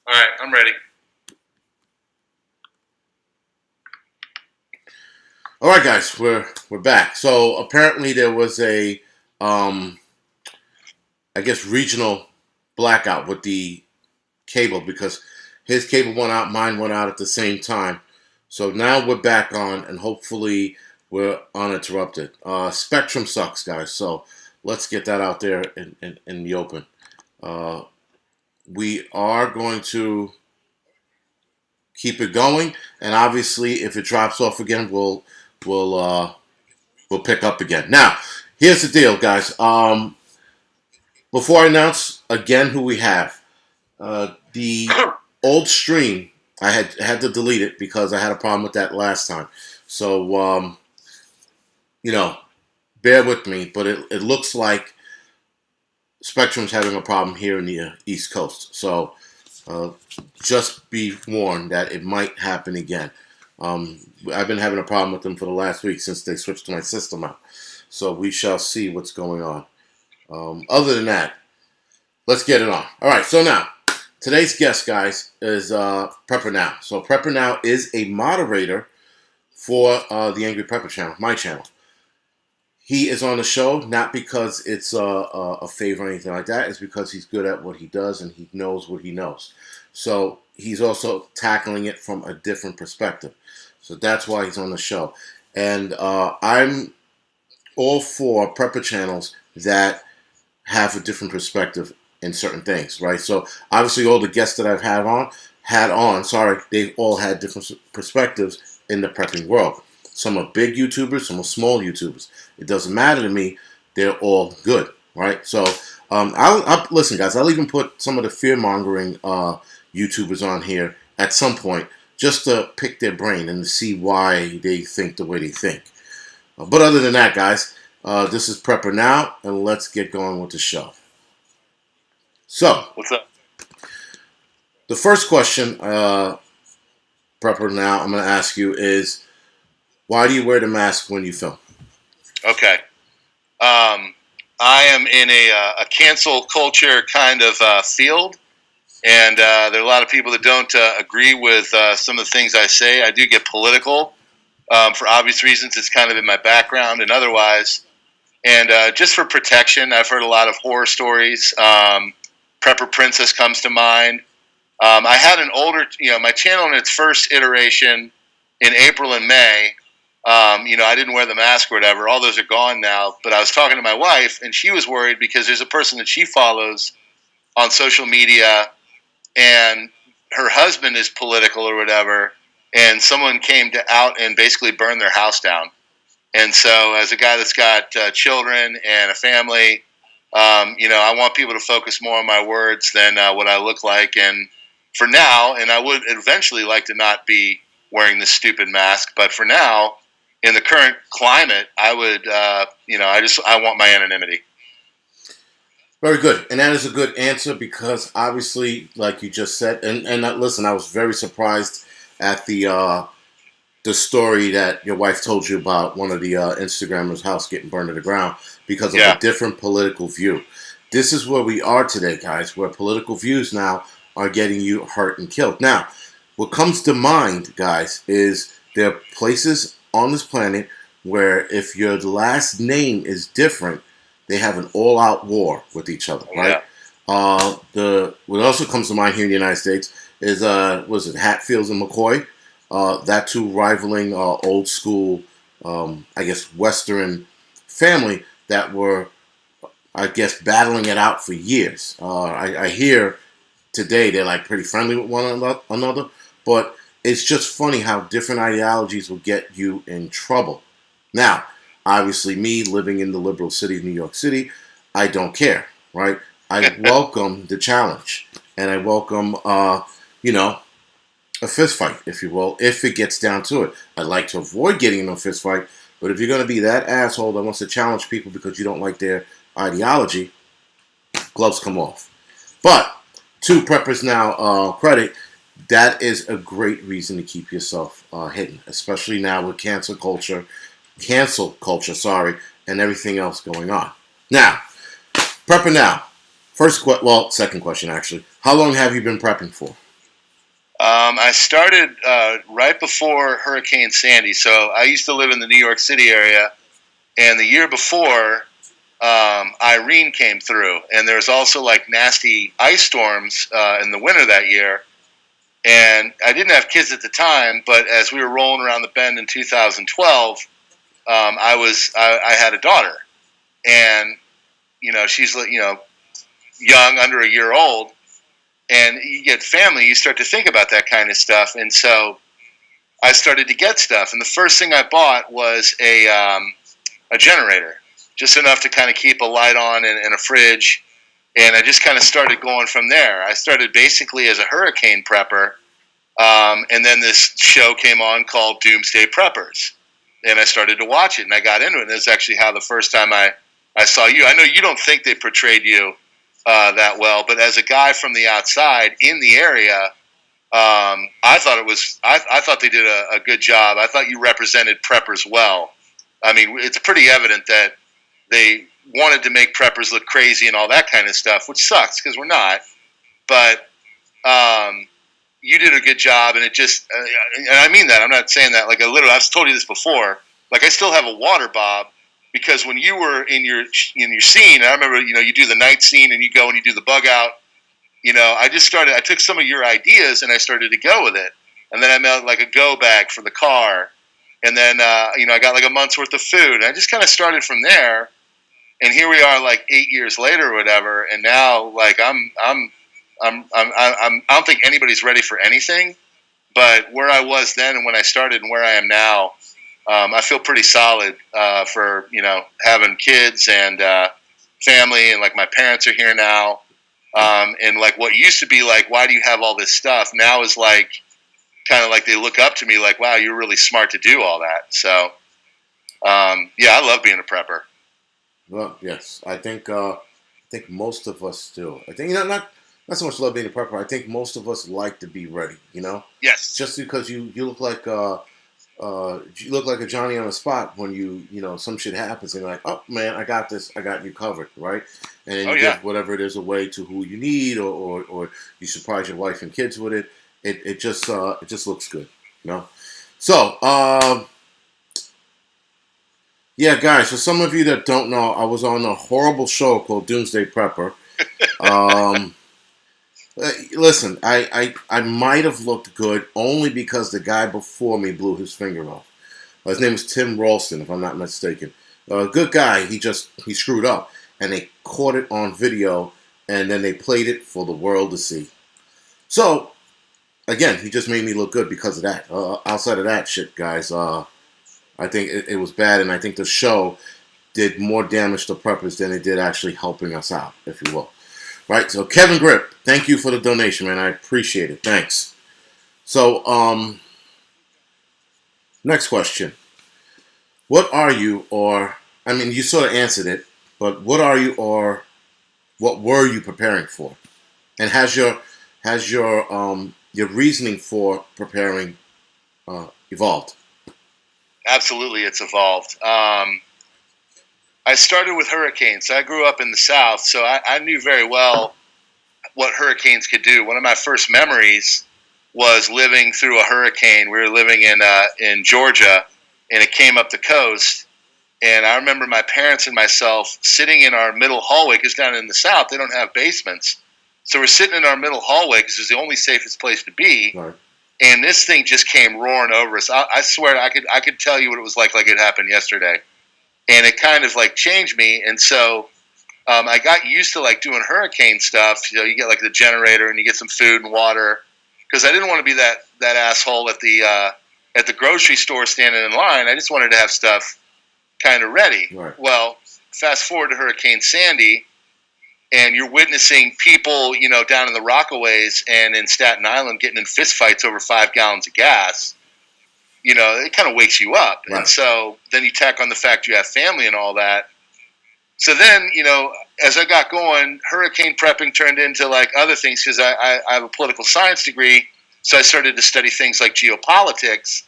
All right, I'm ready. All right, guys, we're back. So apparently there was a, I guess, regional blackout with the cable because his cable went out, mine went out at the same time. So now we're back on, and hopefully we're uninterrupted. Spectrum sucks, guys. So let's get that out there in the open. We are going to keep it going, and obviously, if it drops off again, we'll pick up again. Now, here's the deal, guys. Before I announce again who we have, the old stream, I had to delete it because I had a problem with that last time. So, bear with me, but it looks like Spectrum's having a problem here in the East Coast. So, just be warned that it might happen again. I've been having a problem with them for the last week since they switched my system out. So we shall see what's going on. Other than that, let's get it on. All right, so now, today's guest, guys, is Prepper Now. So Prepper Now is a moderator for the Angryprepper channel, my channel. He is on the show not because it's a favor or anything like that. It's because he's good at what he does and he knows what he knows. So he's also tackling it from a different perspective. So that's why he's on the show. And I'm all for prepper channels that have a different perspective in certain things, right? So obviously all the guests that I've had on, they've all had different perspectives in the prepping world. Some are big YouTubers, some are small YouTubers. It doesn't matter to me. They're all good, right? So I'll listen, guys. I'll even put some of the fear-mongering YouTubers on here at some point just to pick their brain and to see why they think the way they think. But other than that, guys, this is Prepper Now, and let's get going with the show. So, What's up? The first question, Prepper Now, I'm going to ask you is, why do you wear the mask when you film? Okay. I am in a cancel culture kind of field, and there are a lot of people that don't agree with some of the things I say. I do get political for obvious reasons. It's kind of in my background and otherwise. And just for protection, I've heard a lot of horror stories. Prepper Princess comes to mind. I had an older, my channel in its first iteration in April and May. I didn't wear the mask or whatever. All those are gone now. But I was talking to my wife, and she was worried because there's a person that she follows on social media, and her husband is political or whatever, and someone came out and basically burned their house down. And so as a guy that's got children and a family, I want people to focus more on my words than what I look like. And for now, and I would eventually like to not be wearing this stupid mask, but for now, in the current climate, I would, I want my anonymity. Very good. And that is a good answer because obviously, like you just said, and listen, I was very surprised at the story that your wife told you about one of the Instagrammers' house getting burned to the ground because of a different political view. This is where we are today, guys, where political views now are getting you hurt and killed. Now, what comes to mind, guys, is there are places on this planet where if your last name is different, they have an all-out war with each other, right? Yeah. What also comes to mind here in the United States is Hatfields and McCoy, that two rivaling old school, Western family that were, battling it out for years. I hear today they're like pretty friendly with one another, but it's just funny how different ideologies will get you in trouble. Now, obviously, me living in the liberal city of New York City, I don't care, right? I welcome the challenge, and I welcome, a fist fight, if you will, if it gets down to it. I'd like to avoid getting in a fist fight, but if you're going to be that asshole that wants to challenge people because you don't like their ideology, gloves come off. But to Preppers Now credit, that is a great reason to keep yourself hidden, especially now with cancel culture, and everything else going on. Now, Prepper Now. Second question actually. How long have you been prepping for? I started right before Hurricane Sandy. So I used to live in the New York City area, and the year before, Irene came through, and there was also like nasty ice storms in the winter that year. And I didn't have kids at the time, but as we were rolling around the bend in 2012, I had a daughter, and she's young, under a year old, and you get family, you start to think about that kind of stuff, and so I started to get stuff, and the first thing I bought was a generator, just enough to kind of keep a light on and a fridge, and I just kind of started going from there. I started basically as a hurricane prepper, and then this show came on called Doomsday Preppers, and I started to watch it, and I got into it, and it's actually how the first time I saw you. I know you don't think they portrayed you that well, but as a guy from the outside in the area, I thought they did a good job. I thought you represented preppers well. I mean, it's pretty evident that they wanted to make preppers look crazy and all that kind of stuff, which sucks because we're not. But you did a good job, and it just, and I mean that. I'm not saying that like I've told you this before. Like I still have a water bob because when you were in your scene, I remember you do the night scene and you go and you do the bug out. I took some of your ideas and I started to go with it. And then I made like a go bag for the car. And then, I got like a month's worth of food. And I just kind of started from there. And here we are like 8 years later or whatever. And now like I don't think anybody's ready for anything, but where I was then and when I started and where I am now, I feel pretty solid, for, having kids and, family, and like my parents are here now. And like what used to be like, why do you have all this stuff? Now is like kind of like they look up to me like, wow, you're really smart to do all that. So, I love being a prepper. Well, yes, I think most of us do. I think not so much love being a prepper. I think most of us like to be ready. Yes. Just because you look like you look like a Johnny on the spot when some shit happens and you're like, oh man, I got this, I got you covered, right? And then you give whatever it is away to who you need, or you surprise your wife and kids with it. It just looks good, So yeah, guys. For some of you that don't know, I was on a horrible show called Doomsday Prepper. Listen, I might have looked good only because the guy before me blew his finger off. His name is Tim Ralston, if I'm not mistaken. Good guy. He screwed up, and they caught it on video, and then they played it for the world to see. So, again, he just made me look good because of that. Outside of that shit, guys, I think it was bad, and I think the show did more damage to preppers than it did actually helping us out, if you will. Right, so Kevin Grip, thank you for the donation, man. I appreciate it. Thanks. So, next question. What are you, you sort of answered it, but what are you or what were you preparing for? And has your reasoning for preparing evolved? Absolutely, it's evolved. I started with hurricanes. I grew up in the South, so I knew very well what hurricanes could do. One of my first memories was living through a hurricane. We were living in Georgia, and it came up the coast. And I remember my parents and myself sitting in our middle hallway, because down in the South, they don't have basements. So we're sitting in our middle hallway because it's the only safest place to be. Right. And this thing just came roaring over us. I swear I could tell you what it was like it happened yesterday. And it kind of like changed me. And so I got used to like doing hurricane stuff. You get like the generator and you get some food and water, because I didn't want to be that asshole at the grocery store standing in line. I just wanted to have stuff kind of ready. Right. Well, fast forward to Hurricane Sandy, and you're witnessing people, down in the Rockaways and in Staten Island getting in fistfights over 5 gallons of gas. It kind of wakes you up. Right. And so then you tack on the fact you have family and all that. So then, as I got going, hurricane prepping turned into like other things, because I have a political science degree. So I started to study things like geopolitics.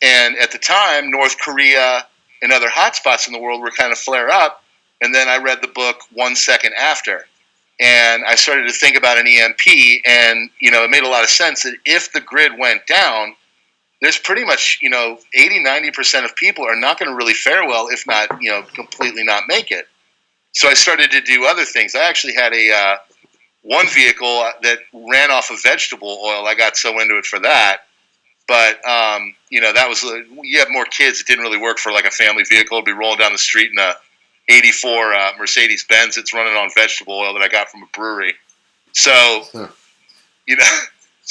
And at the time, North Korea and other hotspots in the world were kind of flare up. And then I read the book 1 Second After. And I started to think about an EMP, and it made a lot of sense that if the grid went down, there's pretty much 80-90% of people are not going to really fare well, if not completely not make it. So I started to do other things. I actually had a one vehicle that ran off of vegetable oil. I got so into it for that. But, that was, you have more kids. It didn't really work for like a family vehicle. It'd be rolling down the street in a 84 Mercedes-Benz that's running on vegetable oil that I got from a brewery. So, so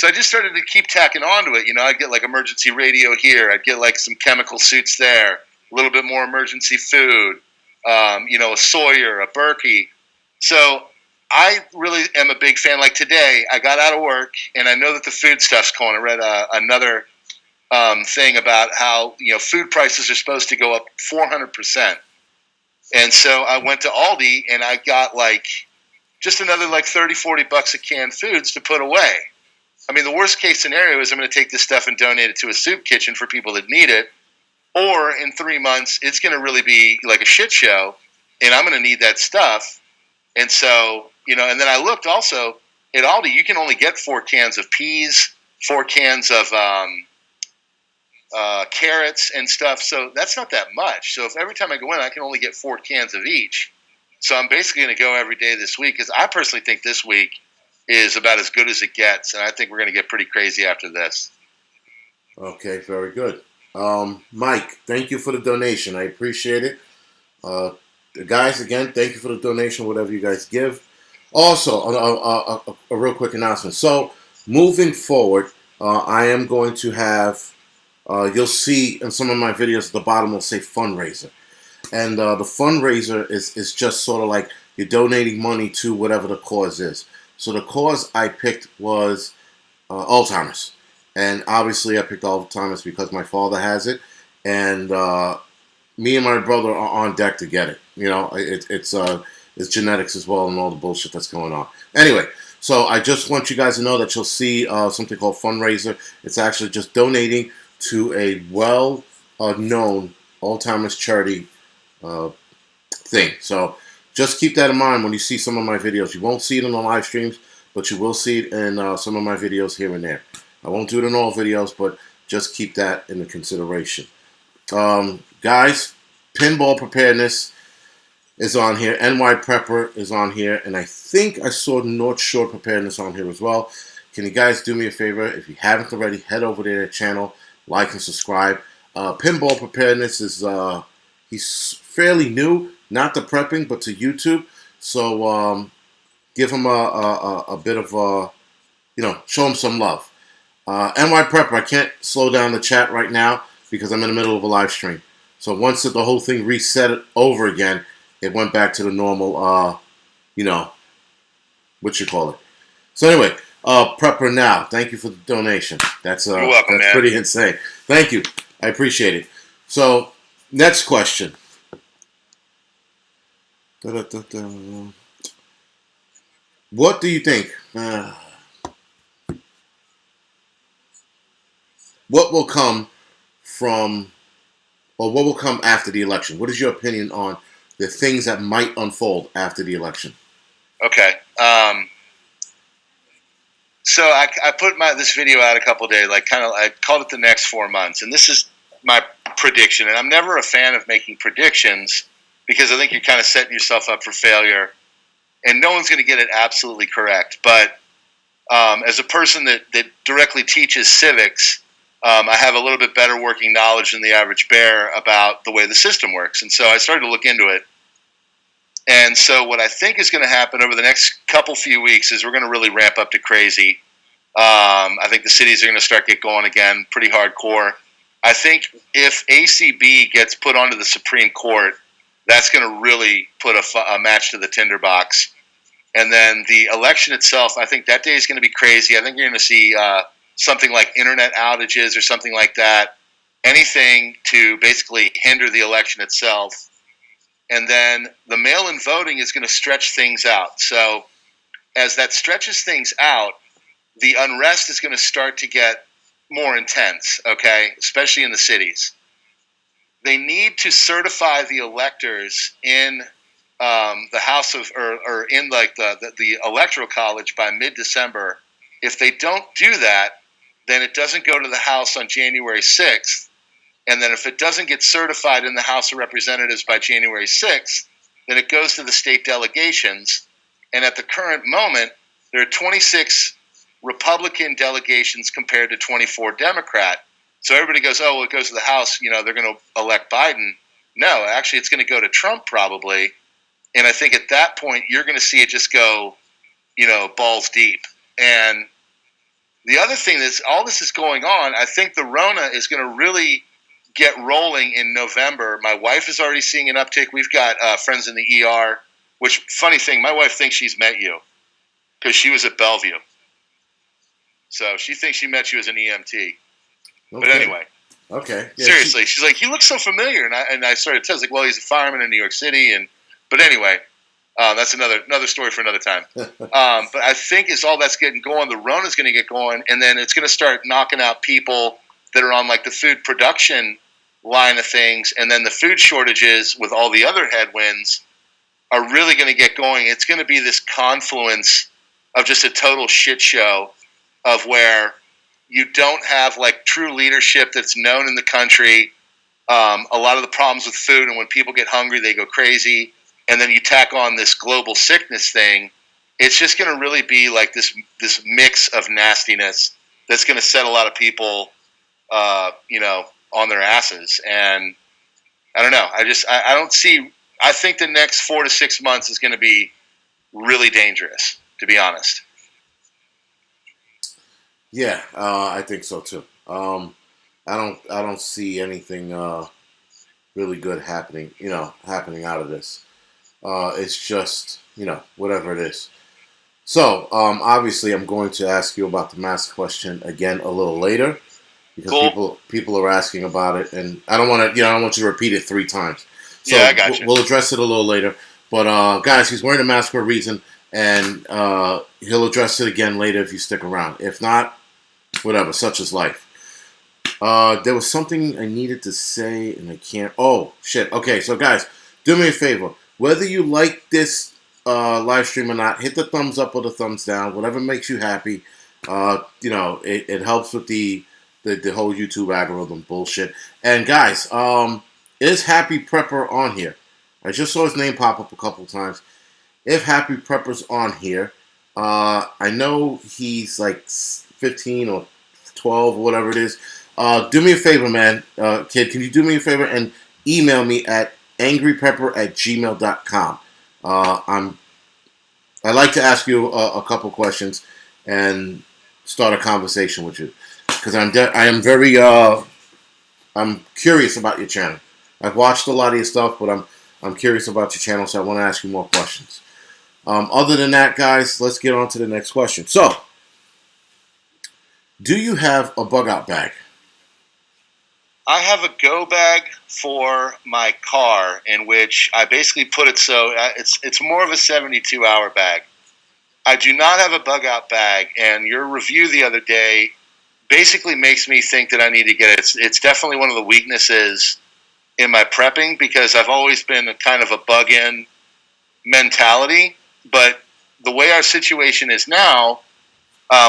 I just started to keep tacking onto it. I'd get like emergency radio here. I'd get like some chemical suits there, a little bit more emergency food, a Sawyer, a Berkey. So I really am a big fan. Like today, I got out of work, and I know that the food stuff's going. I read another thing about how food prices are supposed to go up 400%. And so I went to Aldi, and I got like just another like $30-40 of canned foods to put away. I mean, the worst case scenario is I'm going to take this stuff and donate it to a soup kitchen for people that need it. Or in 3 months, it's going to really be like a shit show, and I'm going to need that stuff. And so, and then I looked also at Aldi, you can only get 4 cans of peas, 4 cans of carrots and stuff. So that's not that much. So if every time I go in, I can only get 4 cans of each. So I'm basically going to go every day this week, because I personally think this week is about as good as it gets. And I think we're going to get pretty crazy after this. Okay, very good. Mike, thank you for the donation. I appreciate it. Guys, again, thank you for the donation, whatever you guys give. Also, a real quick announcement. So, moving forward, I am going to have, you'll see in some of my videos at the bottom will say fundraiser. And the fundraiser is just sort of like you're donating money to whatever the cause is. So the cause I picked was Alzheimer's. And obviously I picked Alzheimer's because my father has it. And me and my brother are on deck to get it. It's genetics as well and all the bullshit that's going on. Anyway, so I just want you guys to know that you'll see something called fundraiser. It's actually just donating to a well-known Alzheimer's charity thing. So just keep that in mind when you see some of my videos. You won't see it in the live streams, but you will see it in some of my videos here and there. I won't do it in all videos, but just keep that into consideration. Guys, pinball preparedness is on here. Angryprepper is on here. And I think I saw North Shore preparedness on here as well. Can you guys do me a favor? If you haven't already, head over to their channel, like and subscribe. Pinball preparedness is, he's fairly new, not to prepping, but to YouTube. So give him a bit of, show him some love. Angryprepper, I can't slow down the chat right now because I'm in the middle of a live stream. So once the whole thing reset over again, it went back to the normal, what you call it. So anyway, Prepper Now, thank you for the donation. You're welcome, man. Pretty insane. Thank you. I appreciate it. So, next question. What do you think? What will come from, or what will come after the election? What is your opinion on the things that might unfold after the election? Okay. So I put this video out a couple of days, I called it the next 4 months, and this is my prediction. And I'm never a fan of making predictions because I think you're kind of setting yourself up for failure, and no one's going to get it absolutely correct. But as a person that directly teaches civics, I have a little bit better working knowledge than the average bear about the way the system works. And so I started to look into it. And so what I think is going to happen over the next few weeks is we're going to really ramp up to crazy. I think the cities are going to start get going again, pretty hardcore. I think if ACB gets put onto the Supreme Court, that's going to really put a match to the tinderbox. And then the election itself, I think that day is going to be crazy. I think you're going to see something like internet outages or something like that, anything to basically hinder the election itself. And then the mail-in voting is going to stretch things out. So as that stretches things out, the unrest is going to start to get more intense, okay, especially in the cities. They need to certify the electors in the House of or in like the Electoral College by mid-December. If they don't do that, then it doesn't go to the House on January 6th. And then if it doesn't get certified in the House of Representatives by January 6th, then it goes to the state delegations. And at the current moment, there are 26 Republican delegations compared to 24 Democrat. So everybody goes, oh, well, it goes to the House, they're going to elect Biden. No, actually, it's going to go to Trump probably. And I think at that point, you're going to see it just go, balls deep. And the other thing is, all this is going on, I think the Rona is going to really get rolling in November. My wife is already seeing an uptick. We've got friends in the ER, which, funny thing, my wife thinks she's met you because she was at Bellevue. So she thinks she met you as an EMT. Okay. But anyway. Okay. Yeah, seriously, she's like, he looks so familiar. And I started to tell her, like, well, he's a fireman in New York City. But anyway, that's another story for another time. But I think as all that's getting going, the Rona's going to get going, and then it's going to start knocking out people that are on like the food production line of things, and then the food shortages with all the other headwinds are really going to get going. It's going to be this confluence of just a total shit show of where you don't have like true leadership that's known in the country. A lot of the problems with food, and when people get hungry, they go crazy. And then you tack on this global sickness thing. It's just going to really be like this mix of nastiness that's going to set a lot of people, on their asses. And I don't know. I don't see. I think the next 4 to 6 months is going to be really dangerous, to be honest. Yeah, I think so too. I don't see anything really good happening out of this. It's just, whatever it is. So, obviously, I'm going to ask you about the mask question again a little later, because cool. people are asking about it, and I don't want to, I don't want you to repeat it 3 times. So yeah, I got you. We'll address it a little later. But guys, he's wearing a mask for a reason, and he'll address it again later if you stick around. If not, whatever. Such is life. There was something I needed to say, and I can't. Oh shit. Okay, so guys, do me a favor. Whether you like this live stream or not, hit the thumbs up or the thumbs down, whatever makes you happy. It helps with the whole YouTube algorithm bullshit. And guys, is Happy Prepper on here? I just saw his name pop up a couple times. If Happy Prepper's on here, I know he's like 15 or 12 or whatever it is. Do me a favor, man. Kid, can you do me a favor and email me at angryprepper@gmail.com. I'd like to ask you a couple questions and start a conversation with you, because I am very I'm curious about your channel. I've watched a lot of your stuff, but I'm curious about your channel, so I want to ask you more questions. Other than that, guys, let's get on to the next question. So, do you have a bug out bag? I have a go bag for my car, in which I basically put it so it's more of a 72-hour bag. I do not have a bug out bag, and your review the other day basically makes me think that I need to get it. It's definitely one of the weaknesses in my prepping, because I've always been a kind of a bug in mentality. But the way our situation is now,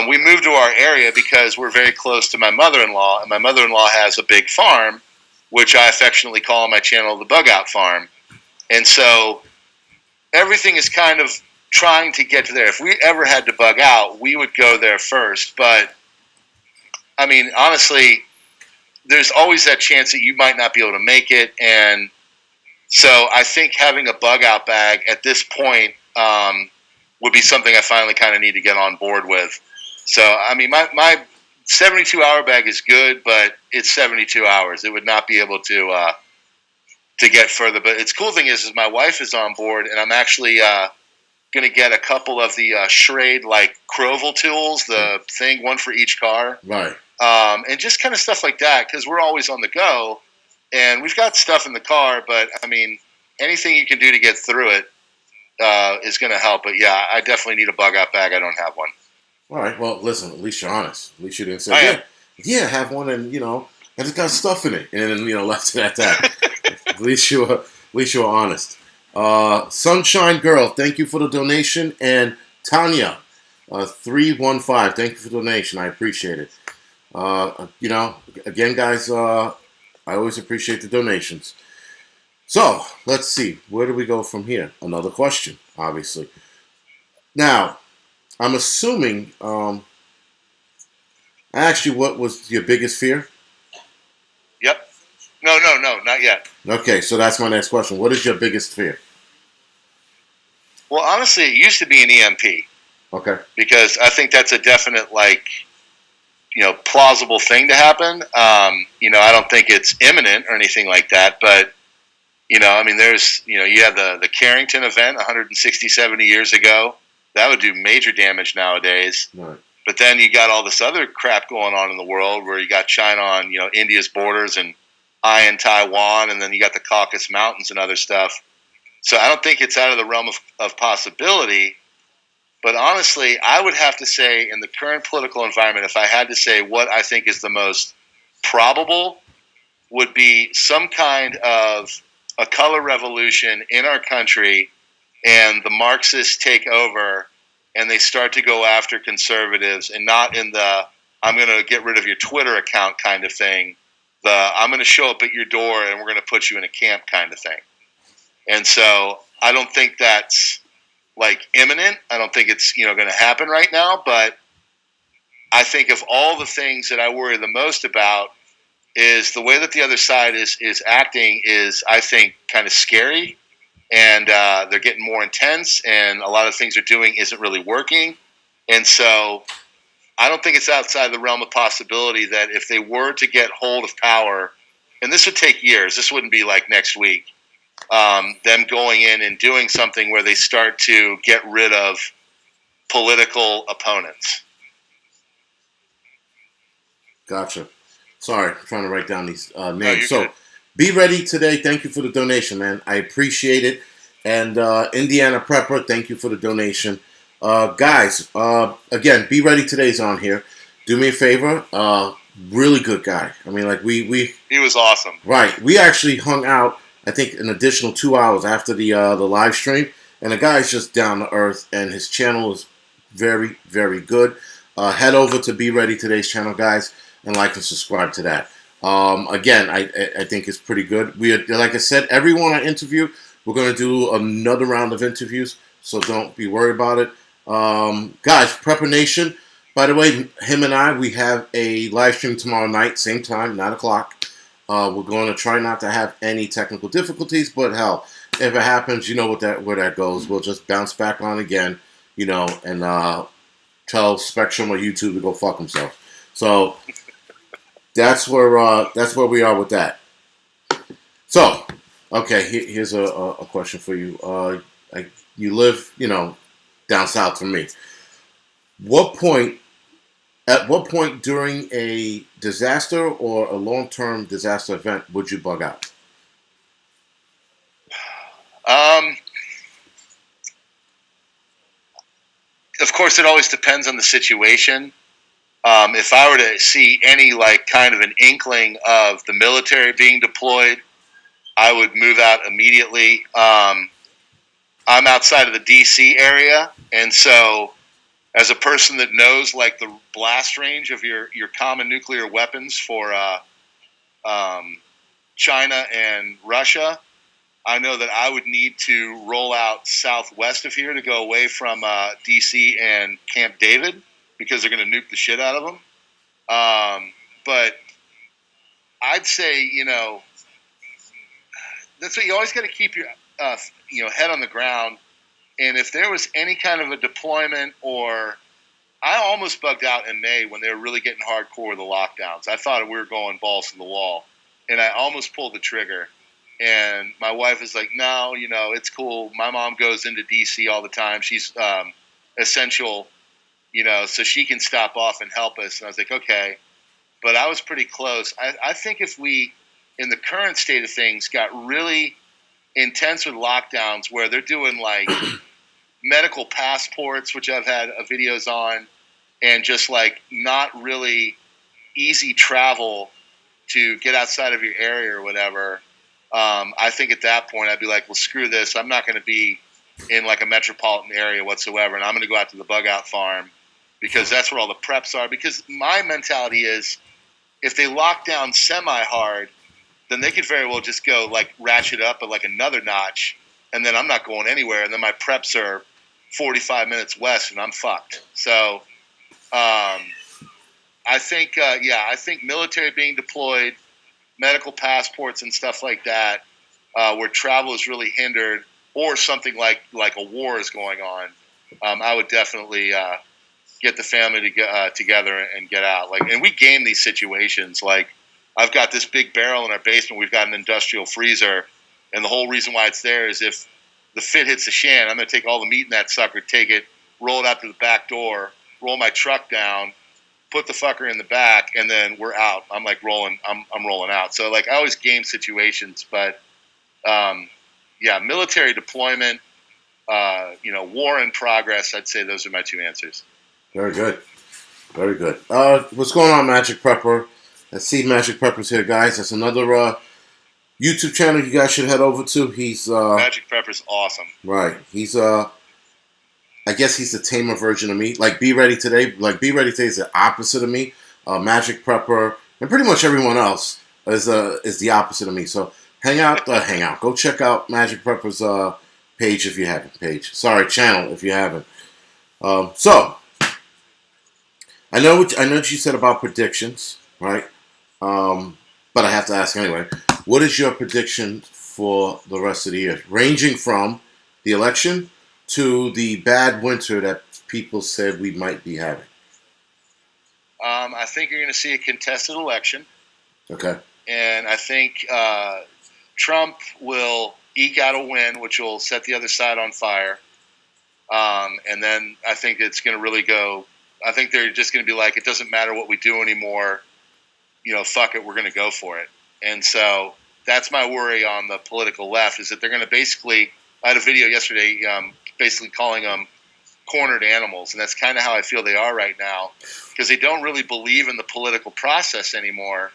we moved to our area because we're very close to my mother-in-law, and my mother-in-law has a big farm, which I affectionately call on my channel the Bug Out Farm. And so everything is kind of trying to get to there. If we ever had to bug out, we would go there first. But, I mean, honestly, there's always that chance that you might not be able to make it. And so I think having a bug out bag at this point would be something I finally kind of need to get on board with. So, I mean, my 72-hour bag is good, but it's 72 hours. It would not be able to get further. But its cool thing is my wife is on board, and I'm actually going to get a couple of the Schrade, like, Croval tools, the thing, one for each car. Right. And just kind of stuff like that, because we're always on the go. And we've got stuff in the car, but, I mean, anything you can do to get through it is going to help. But, yeah, I definitely need a bug-out bag. I don't have one. All right. Well, listen, at least you're honest. At least you didn't say, yeah, have one, and, I just got stuff in it. And then, left it at that. At least you were honest. Sunshine Girl, thank you for the donation. And Tanya, 315, thank you for the donation. I appreciate it. Again, guys, I always appreciate the donations. So, let's see. Where do we go from here? Another question, obviously. Now, I'm assuming, actually, what was your biggest fear? Yep. No, not yet. Okay, so that's my next question. What is your biggest fear? Well, honestly, it used to be an EMP. Okay. Because I think that's a definite, plausible thing to happen. I don't think it's imminent or anything like that, but, there's, you have the Carrington event 160, 70 years ago. That would do major damage nowadays. Right. But then you got all this other crap going on in the world where you got China on, India's borders and eyeing Taiwan, and then you got the Caucasus Mountains and other stuff. So I don't think it's out of the realm of possibility. But honestly, I would have to say in the current political environment, if I had to say what I think is the most probable, would be some kind of a color revolution in our country, and the Marxists take over and they start to go after conservatives, and not in the I'm going to get rid of your Twitter account kind of thing, the I'm going to show up at your door and we're going to put you in a camp kind of thing. And so I don't think that's imminent. I don't think it's going to happen right now, but I think of all the things that I worry the most about is the way that the other side is acting is, I think, kind of scary, and they're getting more intense, and a lot of things they're doing isn't really working. And so I don't think it's outside the realm of possibility that if they were to get hold of power, and this would take years, this wouldn't be like next week, them going in and doing something where they start to get rid of political opponents. Gotcha. Sorry, I'm trying to write down these names. No, so, good. Be ready today. Thank you for the donation, man. I appreciate it. And Indiana Prepper, thank you for the donation. Guys, again, Be Ready Today's on here. Do me a favor. Really good guy. I mean, he was awesome. Right. We actually hung out, I think, an additional 2 hours after the live stream. And the guy's just down to earth, and his channel is very, very good. Head over to Be Ready Today's channel, guys, and like and subscribe to that. Again, I think it's pretty good. Like I said, everyone I interview, we're going to do another round of interviews, so don't be worried about it. Guys, Prepper Nation, by the way, him and I, we have a live stream tomorrow night, same time, 9 o'clock. We're going to try not to have any technical difficulties, but hell, if it happens, you know where that goes. We'll just bounce back on again, and tell Spectrum or YouTube to go fuck himself. So that's where we are with that. So, okay, here's a question for you. You live, down south from me. At what point during a disaster or a long-term disaster event would you bug out? Of course, it always depends on the situation. If I were to see any kind of an inkling of the military being deployed, I would move out immediately. I'm outside of the D.C. area, and so as a person that knows the blast range of your common nuclear weapons for China and Russia, I know that I would need to roll out southwest of here to go away from D.C. and Camp David, because they're going to nuke the shit out of them. But I'd say, that's what you always got to keep your head on the ground. And if there was any kind of a deployment, or I almost bugged out in May when they were really getting hardcore with the lockdowns. I thought we were going balls to the wall, and I almost pulled the trigger. And my wife is like, no, it's cool. My mom goes into D.C. all the time. She's essential, so she can stop off and help us. And I was like, okay. But I was pretty close. I think if we, in the current state of things, got really intense with lockdowns where they're doing medical passports, which I've had videos on, and just not really easy travel to get outside of your area or whatever, I think at that point I'd be like, well, screw this. I'm not going to be in like a metropolitan area whatsoever, and I'm going to go out to the bug out farm because that's where all the preps are. Because my mentality is, if they lock down semi-hard, then they could very well just go like ratchet up at like another notch, and then I'm not going anywhere, and then my preps are 45 minutes west, and I'm fucked. So I think, I think military being deployed, medical passports and stuff like that, where travel is really hindered, or something like a war is going on, I would definitely get the family to get together and get out. Like, and we game these situations. Like, I've got this big barrel in our basement. We've got an industrial freezer, and the whole reason why it's there is if the fit hits the shan, I'm going to take all the meat in that sucker, take it, roll it out to the back door, roll my truck down, put the fucker in the back, and then we're out. I'm like rolling. I'm rolling out. So like I always game situations, but military deployment, war in progress. I'd say those are my two answers. Very good. Very good. What's going on, Magic Prepper? I see Magic Prepper's here, guys. That's another YouTube channel you guys should head over to. He's Magic Prepper's awesome. Right. He's I guess he's the tamer version of me. Like Be Ready Today. Like Be Ready Today is the opposite of me. Magic Prepper and pretty much everyone else is the opposite of me. So hang out. Go check out Magic Prepper's page if you haven't. Channel if you haven't. So I know what you said about predictions, right? But I have to ask anyway. What is your prediction for the rest of the year, ranging from the election to the bad winter that people said we might be having? I think you're going to see a contested election. Okay. And I think Trump will eke out a win, which will set the other side on fire. And then I think it's going to really go. I think they're just going to be like, it doesn't matter what we do anymore. Fuck it, we're going to go for it. And so that's my worry on the political left, is that they're going to basically. I had a video yesterday, basically calling them cornered animals, and that's kind of how I feel they are right now, because they don't really believe in the political process anymore.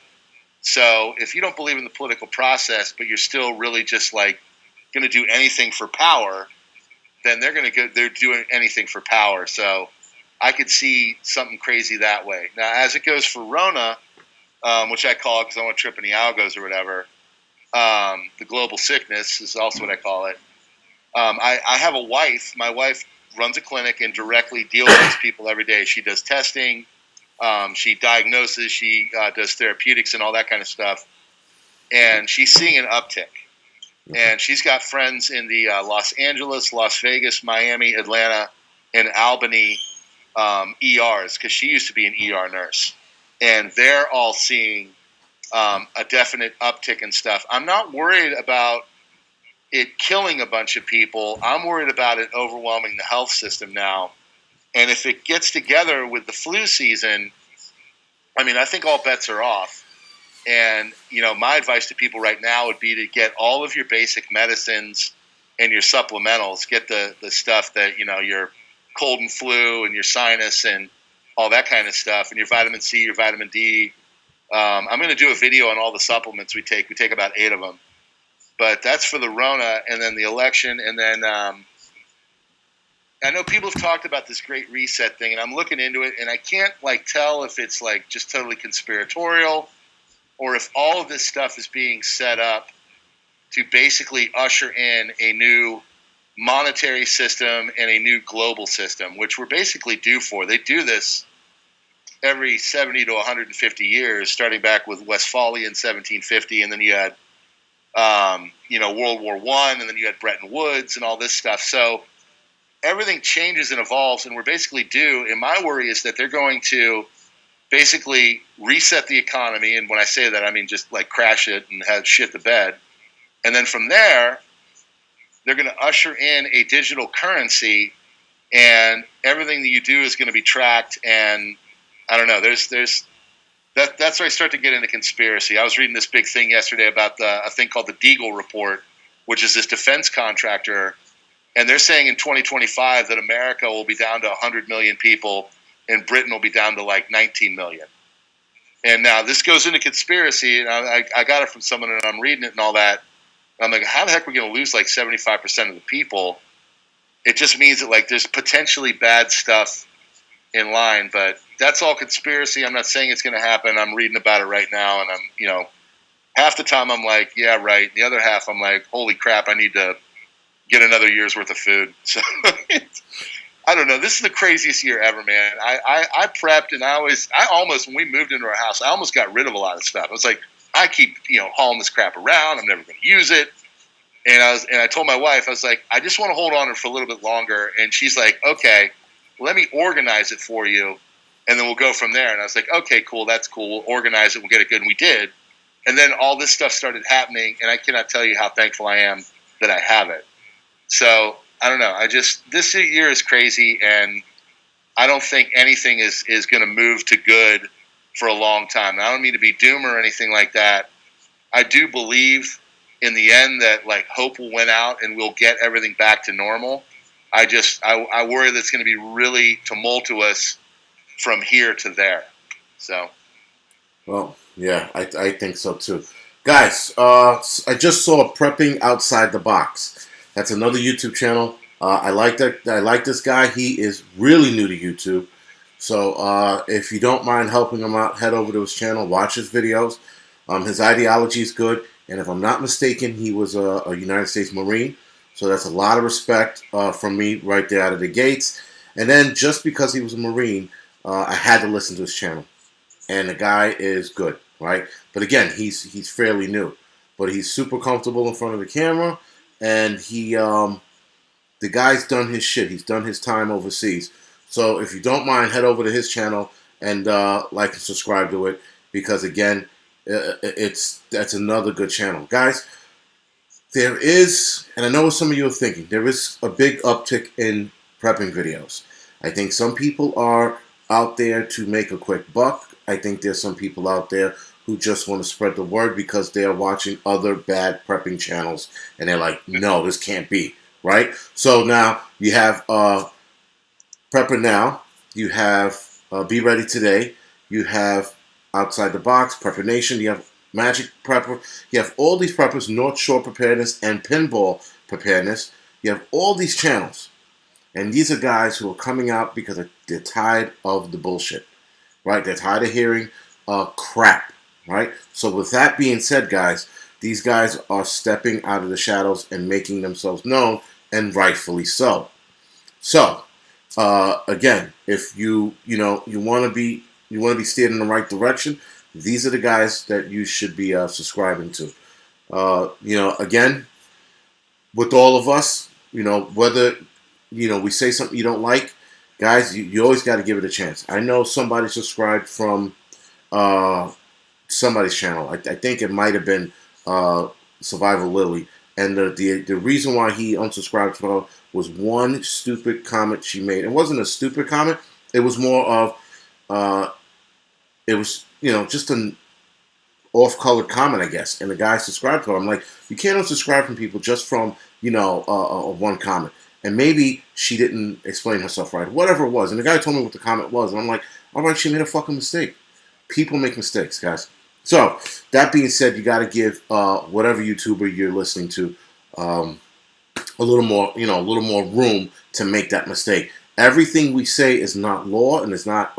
So if you don't believe in the political process, but you're still really just like going to do anything for power, then they're doing anything for power. So I could see something crazy that way. Now, as it goes for Rona, which I call it because I want to trip in the algos or whatever, the global sickness is also what I call it. I have a wife. My wife runs a clinic and directly deals with these people every day. She does testing. She diagnoses. She does therapeutics and all that kind of stuff. And she's seeing an uptick. And she's got friends in the Los Angeles, Las Vegas, Miami, Atlanta, and Albany ERs, because she used to be an ER nurse. And they're all seeing a definite uptick in stuff. I'm not worried about it killing a bunch of people. I'm worried about it overwhelming the health system now. And if it gets together with the flu season, I think all bets are off. And, my advice to people right now would be to get all of your basic medicines and your supplementals. Get the stuff that, your cold and flu and your sinus and all that kind of stuff, and your vitamin C, your vitamin D. I'm going to do a video on all the supplements we take. We take about 8 of them. But that's for the Rona, and then the election, and then I know people have talked about this Great Reset thing, and I'm looking into it, and I can't tell if it's just totally conspiratorial, or if all of this stuff is being set up to basically usher in a new monetary system and a new global system, which we're basically due for. They do this every 70 to 150 years, starting back with Westphalia in 1750, and then you had World War I, and then you had Bretton Woods and all this stuff. So everything changes and evolves, and we're basically due. And my worry is that they're going to basically reset the economy. And when I say that, I mean just crash it and have shit to bed. And then from there, they're going to usher in a digital currency, and everything that you do is going to be tracked. And I don't know. That's where I start to get into conspiracy. I was reading this big thing yesterday about a thing called the Deagle Report, which is this defense contractor, and they're saying in 2025 that America will be down to 100 million people, and Britain will be down to 19 million. And now this goes into conspiracy, and I got it from someone, and I'm reading it and all that. I'm like, how the heck are we going to lose like 75% of the people? It just means that like there's potentially bad stuff in line, but that's all conspiracy. I'm not saying it's going to happen. I'm reading about it right now, and I'm, half the time I'm like, yeah, right. The other half I'm like, holy crap, I need to get another year's worth of food. So I don't know. This is the craziest year ever, man. I prepped, and I almost, when we moved into our house, I almost got rid of a lot of stuff. I was like, I keep, hauling this crap around. I'm never going to use it. And I told my wife, I was like, I just want to hold on to it for a little bit longer. And she's like, okay, let me organize it for you, and then we'll go from there. And I was like, okay, cool, that's cool. We'll organize it. We'll get it good. And we did. And then all this stuff started happening, and I cannot tell you how thankful I am that I have it. So I don't know. This year is crazy, and I don't think anything is going to move to good for a long time. And I don't mean to be doom or anything like that. I do believe in the end that like hope will win out and we'll get everything back to normal. I worry that it's going to be really tumultuous from here to there. So. Well, yeah, I think so too. Guys, I just saw Prepping Outside the Box. That's another YouTube channel. I like that. I like this guy. He is really new to YouTube. So if you don't mind helping him out, head over to his channel, watch his videos. His ideology is good. And if I'm not mistaken, he was a United States Marine. So that's a lot of respect from me right there out of the gates. And then just because he was a Marine, I had to listen to his channel. And the guy is good, right? But again, he's fairly new. But he's super comfortable in front of the camera. And the guy's done his shit. He's done his time overseas. So if you don't mind, head over to his channel and like and subscribe to it. Because again, that's another good channel. Guys, there is, and I know what some of you are thinking, there is a big uptick in prepping videos. I think some people are out there to make a quick buck. I think there's some people out there who just want to spread the word because they're watching other bad prepping channels and they're like, no, this can't be, right? So now you have Prepper Now, you have Be Ready Today, you have Outside the Box, Prepper Nation, you have Magic Prepper, you have all these preppers, North Shore Preparedness and Pinball Preparedness. You have all these channels. And these are guys who are coming out because they're tired of the bullshit, right? They're tired of hearing crap, right? So with that being said, guys, these guys are stepping out of the shadows and making themselves known, and rightfully so. So, again, if you want to be steered in the right direction, these are the guys that you should be subscribing to. Again, with all of us, whether we say something you don't like, guys, you always got to give it a chance. I know somebody subscribed from somebody's channel. I think it might have been Survival Lily, and the reason why he unsubscribed from her was one stupid comment she made. It wasn't a stupid comment. It was more of it was just an off-colored comment, I guess. And the guy subscribed to her. I'm like, you can't unsubscribe from people just from one comment. And maybe she didn't explain herself right, whatever it was. And the guy told me what the comment was, and I'm like, all right, she made a fucking mistake. People make mistakes, guys. So that being said, you got to give whatever YouTuber you're listening to a little more room to make that mistake. Everything we say is not law, and it's not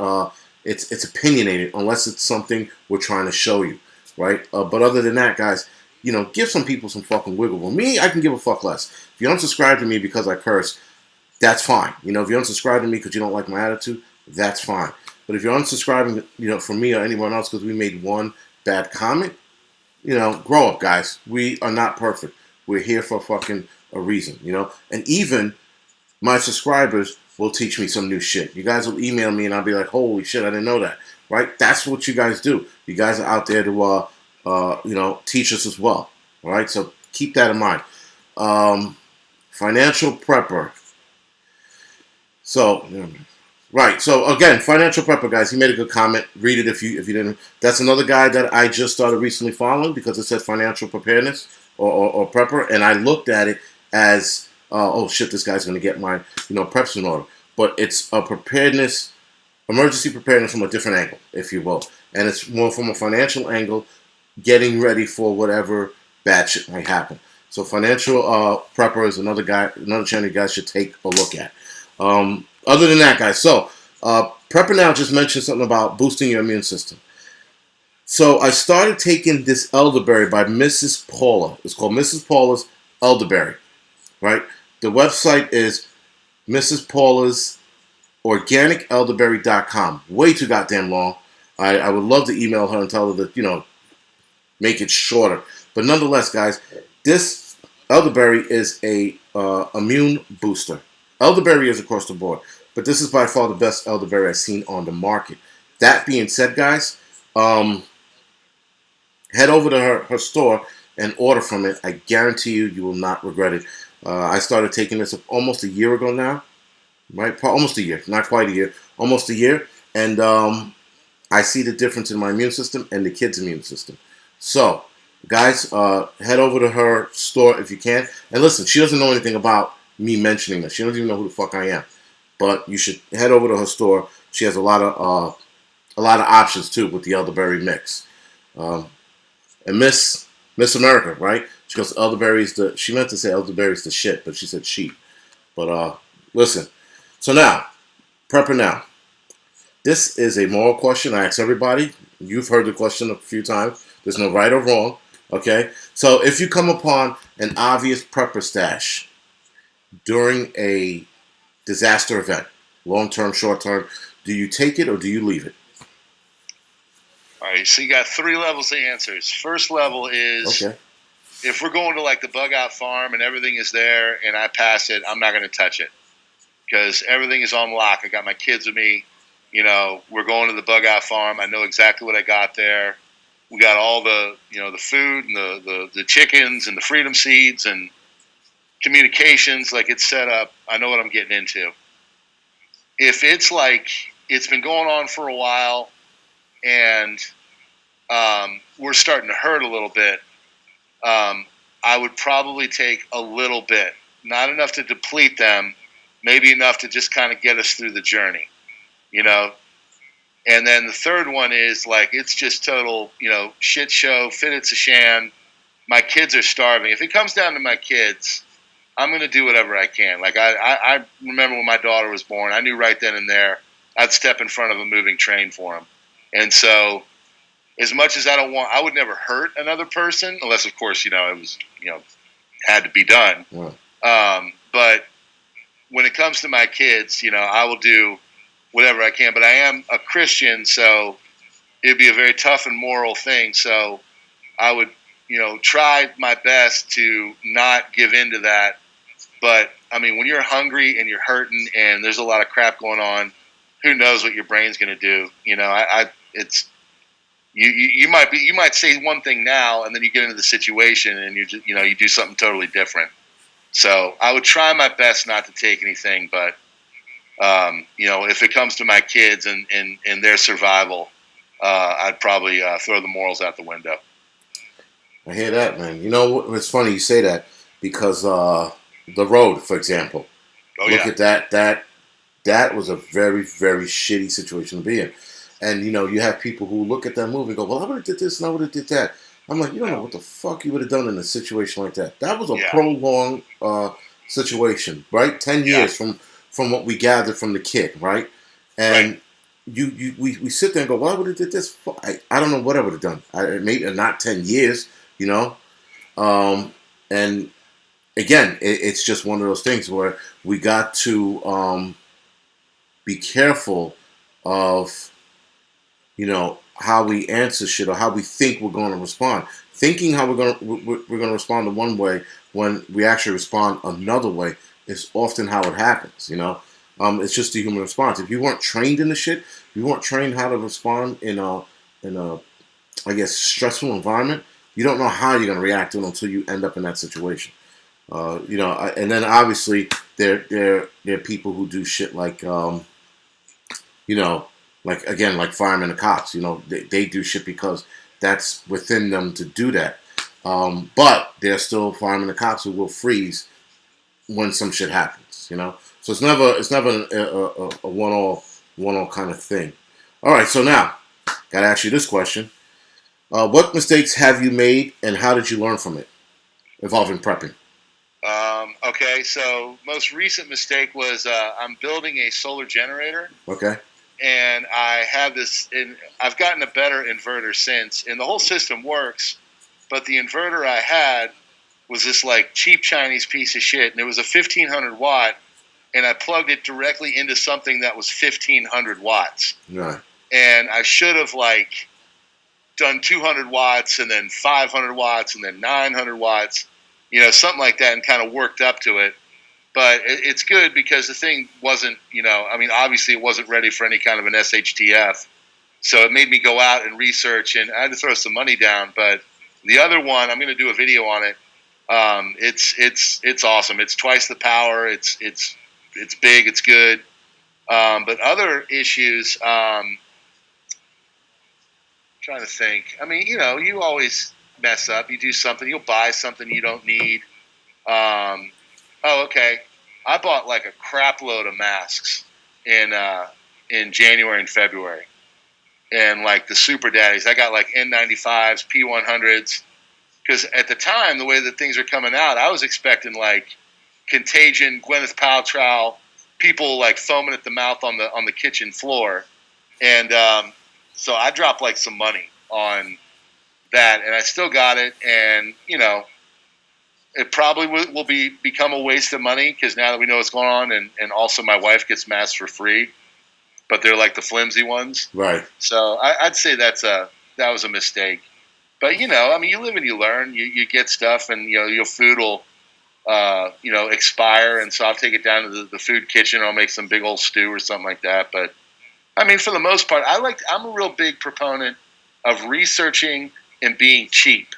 it's opinionated unless it's something we're trying to show you, right? But other than that, guys, give some people some fucking wiggle room. Me, I can give a fuck less. If you unsubscribe to me because I curse, that's fine. If you unsubscribe to me because you don't like my attitude, that's fine. But if you're unsubscribing, from me or anyone else because we made one bad comment, grow up, guys. We are not perfect. We're here for fucking a reason, And even my subscribers will teach me some new shit. You guys will email me and I'll be like, holy shit, I didn't know that, right? That's what you guys do. You guys are out there to, teach us as well, all right? So keep that in mind. Financial Prepper. So, right. So again, Financial Prepper, guys, he made a good comment. Read it if you didn't. That's another guy that I just started recently following because it said Financial Preparedness or Prepper, and I looked at it as, oh shit, this guy's going to get my preps in order. But it's a emergency preparedness from a different angle, if you will, and it's more from a financial angle, getting ready for whatever bad shit might happen. So Financial Prepper is another channel you guys should take a look at. Other than that, guys, so Prepper Now just mentioned something about boosting your immune system. So I started taking this elderberry by Mrs. Paula. It's called Mrs. Paula's Elderberry, right? The website is Mrs. Paula's organicelderberry.com. Way too goddamn long. I would love to email her and tell her that, make it shorter. But nonetheless, guys, this elderberry is a immune booster. Elderberry is across the board, but this is by far the best elderberry I've seen on the market. That being said, guys, head over to her store and order from it. I guarantee you will not regret it. I started taking this almost a year ago now, right? Almost a year, not quite a year, almost a year. And I see the difference in my immune system and the kids' immune system. So, guys, head over to her store if you can. And listen, she doesn't know anything about me mentioning this. She doesn't even know who the fuck I am. But you should head over to her store. She has a lot of options too with the elderberry mix. And Miss America, right? She goes, elderberry's she meant to say elderberry's the shit, but she said sheep. But listen. So now, Prepper Now. This is a moral question. I ask everybody. You've heard the question a few times. There's no right or wrong. Okay? So if you come upon an obvious prepper stash during a disaster event, long-term, short-term, do you take it or do you leave it? All right, so you got 3 levels of answers. First level is, okay, if we're going to like the bug out farm and everything is there and I pass it, I'm not going to touch it because everything is on lock. I got my kids with me. We're going to the bug out farm. I know exactly what I got there. We got all the, the food and the chickens and the freedom seeds and communications. Like, it's set up. I know what I'm getting into. If it's like it's been going on for a while and we're starting to hurt a little bit, I would probably take a little bit. Not enough to deplete them, maybe enough to just kind of get us through the journey, And then the third one is like, it's just total, shit show, fit it's a sham. My kids are starving. If it comes down to my kids, I'm going to do whatever I can. Like, I remember when my daughter was born, I knew right then and there I'd step in front of a moving train for them. And so as much as I would never hurt another person, unless, of course, it was, had to be done. Yeah. But when it comes to my kids, I will do whatever I can. But I am a Christian, so it'd be a very tough and moral thing. So I would, try my best to not give in to that. But, I mean, when you're hungry and you're hurting and there's a lot of crap going on, who knows what your brain's going to do? It's you might say one thing now and then you get into the situation and you just, you do something totally different. So I would try my best not to take anything, but if it comes to my kids and their survival, I'd probably throw the morals out the window. I hear that, man. It's funny you say that because The Road, for example. Look at that. That was a very, very shitty situation to be in. And, you have people who look at that movie and go, well, I would have did this and I would have did that. I'm like, you don't know what the fuck you would have done in a situation like that. That was a prolonged situation, right? 10 years from what we gathered from the kid, right? And we sit there and go, well, I would have did this. I don't know what I would have done. Maybe not 10 years, And again, it's just one of those things where we got to be careful of, how we answer shit or how we think we're going to respond. Thinking how we're going to respond in one way when we actually respond another way is often how it happens. It's just the human response. If you weren't trained in the shit, if you weren't trained how to respond in a I guess stressful environment, you don't know how you're going to react to it until you end up in that situation. And then obviously there are people who do shit like like firemen and cops. They do shit because that's within them to do that. But there's still firemen and cops who will freeze when some shit happens. So it's never a one-all kind of thing. All right, so now gotta ask you this question: what mistakes have you made, and how did you learn from it? involving prepping? Okay, so most recent mistake was I'm building a solar generator. Okay. And I have this, and I've gotten a better inverter since, and the whole system works. But the inverter I had was this like cheap Chinese piece of shit, and it was a 1500 watt, and I plugged it directly into something that was 1500 watts. Right. And I should have like done 200 watts, and then 500 watts, and then 900 watts, something like that, and kind of worked up to it. But it's good because the thing wasn't, obviously it wasn't ready for any kind of an SHTF. So it made me go out and research, and I had to throw some money down. But the other one, I'm going to do a video on it. It's awesome. It's twice the power. It's big. It's good. But other issues, trying to think. You always mess up. You do something. You'll buy something you don't need. Okay. I bought like a crap load of masks in January and February, and like the super daddies. I got like N95s, P100s, because at the time, the way that things are coming out, I was expecting like Contagion, Gwyneth Paltrow, people like foaming at the mouth on the kitchen floor, and so I dropped like some money on that, and I still got it, and it probably will become a waste of money because now that we know what's going on, and also my wife gets masks for free, but they're like the flimsy ones. Right. So I'd say that was a mistake. But you live and you learn. You get stuff, and your food will expire, and so I'll take it down to the food kitchen. I'll make some big old stew or something like that. But for the most part, I'm a real big proponent of researching and being cheap.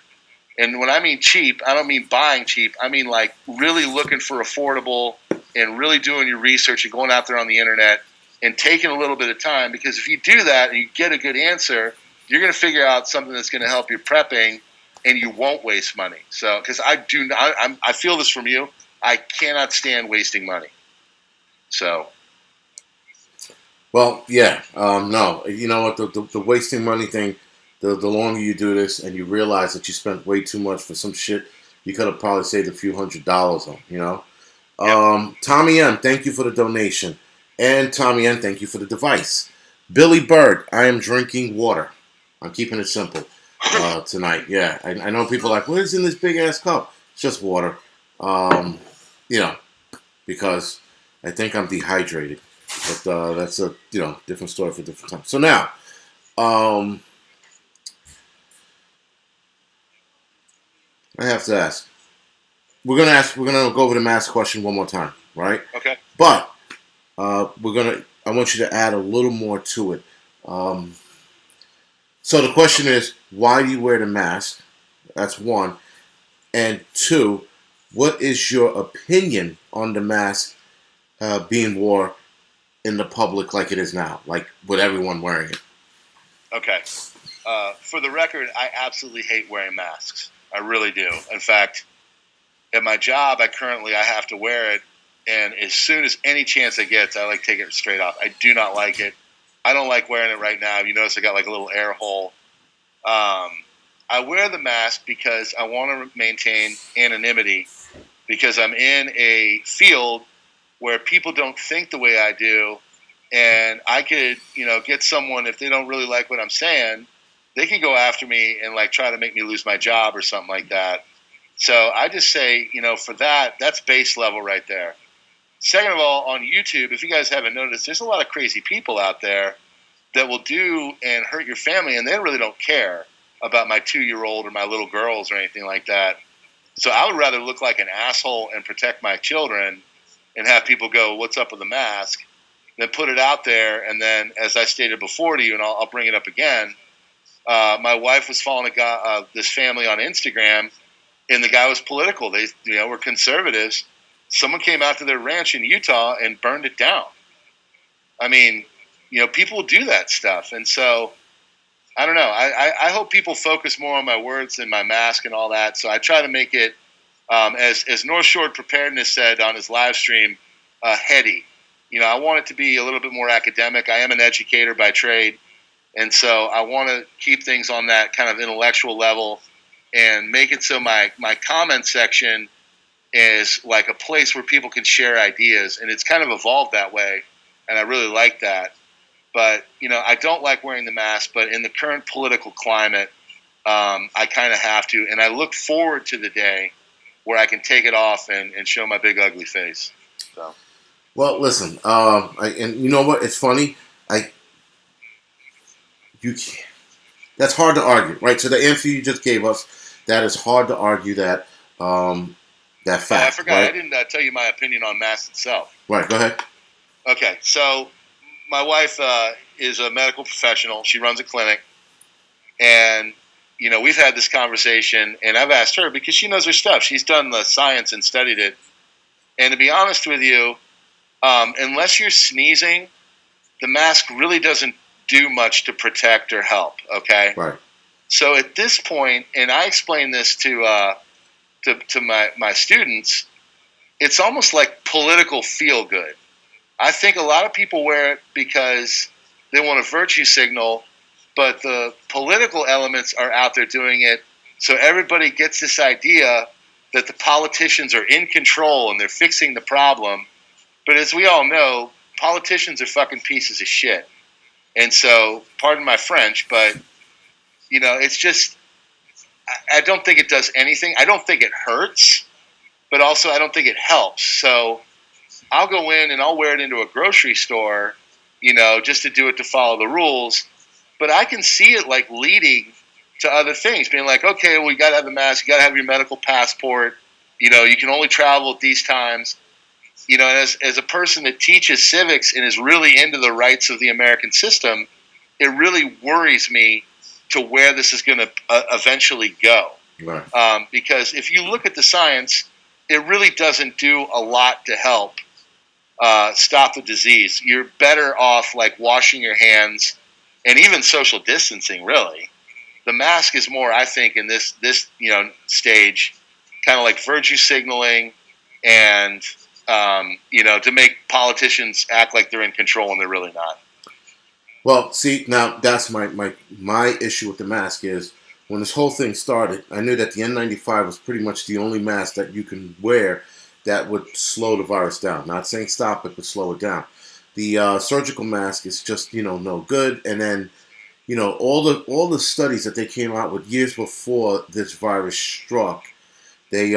And when I mean cheap, I don't mean buying cheap. I mean like really looking for affordable and really doing your research and going out there on the internet and taking a little bit of time. Because if you do that and you get a good answer, you're going to figure out something that's going to help your prepping, and you won't waste money. So, because I feel this from you. I cannot stand wasting money. So. Well, yeah. No, you know what? The wasting money thing. The longer you do this and you realize that you spent way too much for some shit, you could have probably saved a few $100s on. Yep. Tommy M, thank you for the donation, and Tommy M, thank you for the device. Billy Bird, I am drinking water. I'm keeping it simple tonight. Yeah, I know people are like, what is in this big ass cup? It's just water. Because I think I'm dehydrated. But that's a different story for different time. So now, I have to ask. We're gonna go over the mask question one more time, right? Okay. But I want you to add a little more to it. So the question is, why do you wear the mask? That's one. And two, what is your opinion on the mask being worn in the public like it is now, like with everyone wearing it? Okay. For the record, I absolutely hate wearing masks. I really do. In fact, at my job, I have to wear it, and as soon as any chance I get, I take it straight off. I do not like it. I don't like wearing it right now. You notice I got like a little air hole. I wear the mask because I want to maintain anonymity, because I'm in a field where people don't think the way I do, and I could, get someone, if they don't really like what I'm saying, they can go after me and try to make me lose my job or something like that. So I just say, for that's base level right there. Second of all, on YouTube, if you guys haven't noticed, there's a lot of crazy people out there that will do and hurt your family, and they really don't care about my 2-year-old or my little girls or anything like that. So I would rather look like an asshole and protect my children and have people go, what's up with the mask, than put it out there. And then, as I stated before to you, and I'll bring it up again, my wife was following this family on Instagram, and the guy was political. They were conservatives. Someone came out to their ranch in Utah and burned it down. People do that stuff. And so, I don't know. I hope people focus more on my words than my mask and all that. So I try to make it, as North Shore Preparedness said on his live stream, heady. I want it to be a little bit more academic. I am an educator by trade. And so I want to keep things on that kind of intellectual level and make it so my comment section is like a place where people can share ideas, and it's kind of evolved that way, and I really like that. But I don't like wearing the mask, but in the current political climate, I kind of have to, and I look forward to the day where I can take it off and show my big ugly face. So. Well, listen, and you know what? It's funny. That's hard to argue, right? So the answer you just gave us, that is hard to argue that fact. I forgot. Right? I didn't tell you my opinion on masks itself. Right. Go ahead. Okay. So my wife is a medical professional. She runs a clinic, and we've had this conversation, and I've asked her because she knows her stuff. She's done the science and studied it. And to be honest with you, unless you're sneezing, the mask really doesn't do much to protect or help. Okay. Right. So at this point, and I explain this to my students, it's almost like political feel good. I think a lot of people wear it because they want a virtue signal, but the political elements are out there doing it, so everybody gets this idea that the politicians are in control and they're fixing the problem. But as we all know, politicians are fucking pieces of shit. And so, pardon my French, but, it's just, I don't think it does anything. I don't think it hurts, but also I don't think it helps. So I'll go in and I'll wear it into a grocery store, just to do it to follow the rules. But I can see it like leading to other things, being like, okay, well, you got to have the mask, you got to have your medical passport, you can only travel at these times. And as a person that teaches civics and is really into the rights of the American system, it really worries me to where this is going to eventually go. Right. Because if you look at the science, it really doesn't do a lot to help stop the disease. You're better off like washing your hands and even social distancing, really. The mask is more, I think, in this stage, kind of like virtue signaling and to make politicians act like they're in control when they're really not. Well, see, now that's my issue with the mask is when this whole thing started, I knew that the N95 was pretty much the only mask that you can wear that would slow the virus down. Not saying stop it, but slow it down. The surgical mask is just, no good. And then, all the studies that they came out with years before this virus struck, they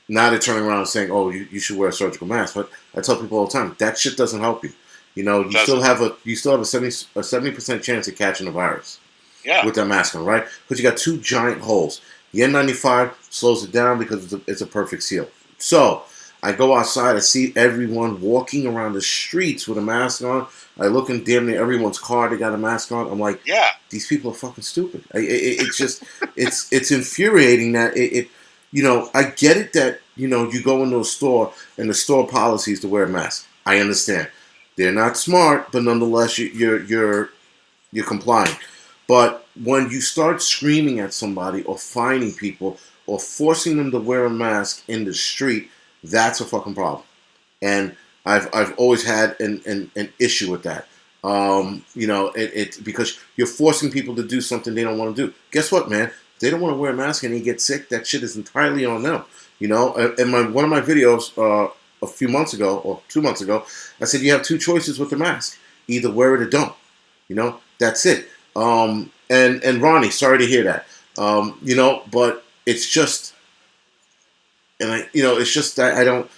now they're turning around and saying, oh, you should wear a surgical mask. But I tell people all the time, that shit doesn't help you. You still have a 70% chance of catching the virus. Yeah. With that mask on, right? Because you got two giant holes. The N95 slows it down because it's a perfect seal. So I go outside, I see everyone walking around the streets with a mask on. I look in damn near everyone's car, they got a mask on. I'm like, yeah, these people are fucking stupid. It's just, it's infuriating that I get it that, you go into a store and the store policy is to wear a mask. I understand. They're not smart, but nonetheless, you're complying. But when you start screaming at somebody or fining people or forcing them to wear a mask in the street, that's a fucking problem. And I've always had an issue with that. Because you're forcing people to do something they don't want to do. Guess what, man? If they don't want to wear a mask and they get sick, that shit is entirely on them. In one of my videos a few months ago or 2 months ago, I said you have two choices with the mask: either wear it or don't. That's it. And Ronnie, sorry to hear that. But it's just, and it's just that I don't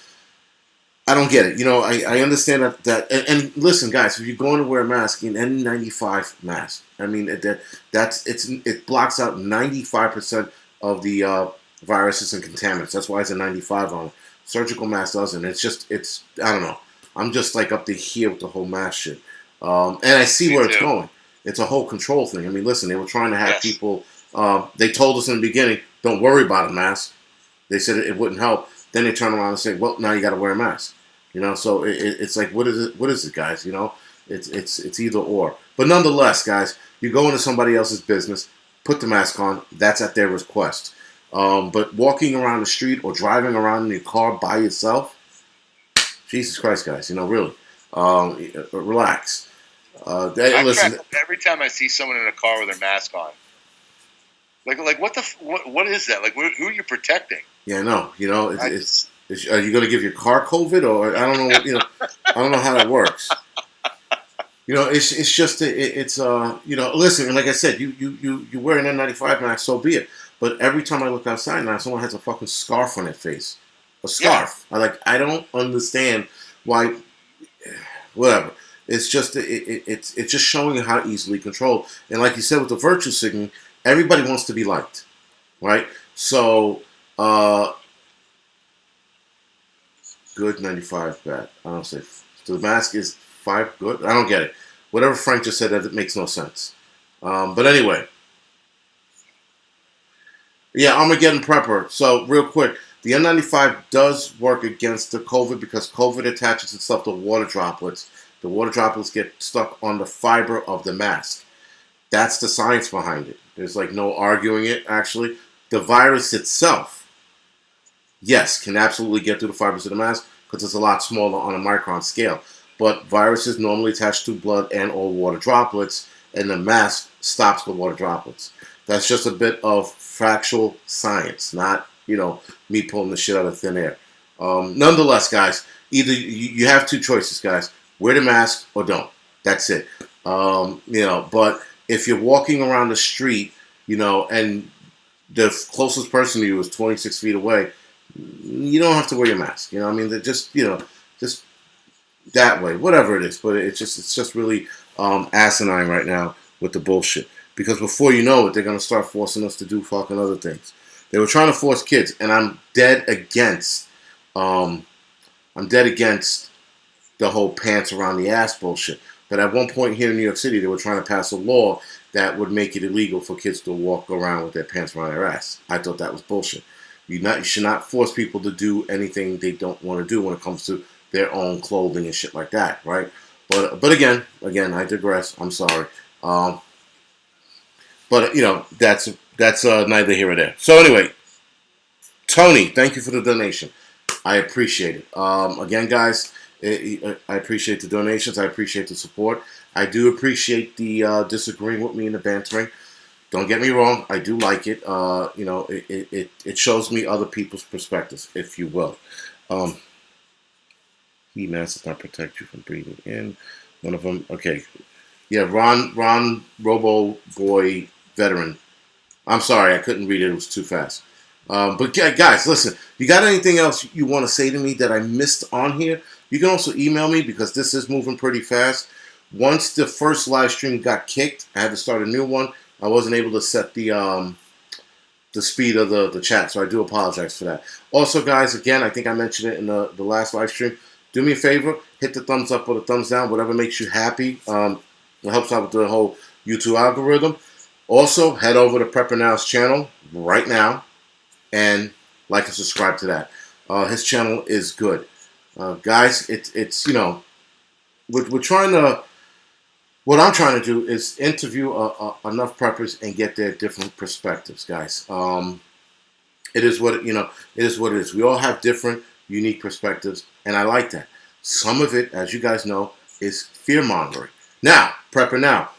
get it. I understand that and listen, guys, if you're going to wear a mask, an N95 mask, I mean it blocks out 95% of the viruses and contaminants. That's why it's a 95 on it. Surgical mask doesn't. It's I don't know. I'm just like up to here with the whole mask shit. And I see where it's going. It's a whole control thing. I mean, listen, they were trying to have people. They told us in the beginning, don't worry about a mask. They said it wouldn't help. Then they turn around and say, well, now you got to wear a mask. So it's like, what is it? What is it, guys? It's either or. But nonetheless, guys, you go into somebody else's business, put the mask on. That's at their request. But walking around the street or driving around in your car by yourself, Jesus Christ, guys, really, relax. Listen. Every time I see someone in a car with their mask on, Like what is that? Like who are you protecting? Yeah, no, I just are you going to give your car COVID, or I don't know, I don't know how that works. It's just it's listen, and like I said, you wear an N95 mask, so be it. But every time I look outside now, someone has a fucking scarf on their face, a yeah. scarf. I don't understand why. Whatever. It's just it's just showing you how easily controlled. And like you said with the virtue signaling, everybody wants to be liked, right? So good 95 bad. I don't say the mask is 5 good. I don't get it. Whatever Frank just said, that it makes no sense. But anyway, yeah, Armageddon Prepper. So real quick, the N95 does work against the COVID because COVID attaches itself to water droplets. The water droplets get stuck on the fiber of the mask. That's the science behind it. There's like no arguing it, actually. The virus itself, yes, can absolutely get through the fibers of the mask because it's a lot smaller on a micron scale. But viruses normally attach to blood and or water droplets, and the mask stops the water droplets. That's just a bit of factual science, not, me pulling the shit out of thin air. Nonetheless, guys, either you have two choices, guys. Wear the mask or don't. That's it. But if you're walking around the street, and the closest person to you is 26 feet away, you don't have to wear your mask. I mean, they're just that way, whatever it is. But it's just really asinine right now with the bullshit. Because before you know it, they're gonna start forcing us to do fucking other things. They were trying to force kids, and I'm dead against. I'm dead against the whole pants around the ass bullshit. But at one point here in New York City, they were trying to pass a law that would make it illegal for kids to walk around with their pants around their ass. I thought that was bullshit. You should not force people to do anything they don't want to do when it comes to their own clothing and shit like that, right? But again, I digress. I'm sorry. But that's neither here or there. So anyway, Tony, thank you for the donation. I appreciate it. Again, guys, I appreciate the donations. I appreciate the support. I do appreciate the disagreeing with me and the bantering. Don't get me wrong. I do like it. It shows me other people's perspectives, if you will. Heat mask does not protect you from breathing in. One of them. Okay. Yeah, Ron Robo Boy Veteran. I'm sorry, I couldn't read it. It was too fast. But guys, listen. You got anything else you want to say to me that I missed on here? You can also email me because this is moving pretty fast. Once the first live stream got kicked, I had to start a new one. I wasn't able to set the speed of the chat, so I do apologize for that. Also, guys, again, I think I mentioned it in the last live stream. Do me a favor, hit the thumbs up or the thumbs down, whatever makes you happy. It helps out with the whole YouTube algorithm. Also, head over to Prepper Now's channel right now and like and subscribe to that. His channel is good. Guys, it's we're trying to. What I'm trying to do is interview enough preppers and get their different perspectives, guys. It is what it is what it is. We all have different, unique perspectives, and I like that. Some of it, as you guys know, is fear-mongering. Now, Prepper Now.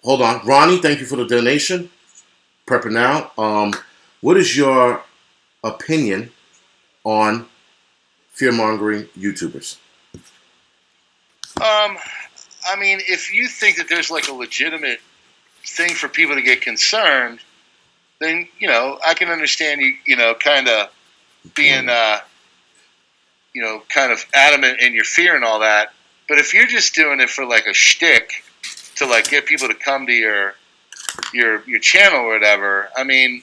Hold on, Ronnie. Thank you for the donation. Prepper Now. What is your opinion on fear-mongering YouTubers? I mean, if you think that there's like a legitimate thing for people to get concerned, then I can understand you kind of being kind of adamant in your fear and all that. But if you're just doing it for like a shtick to like get people to come to your channel or whatever, I mean,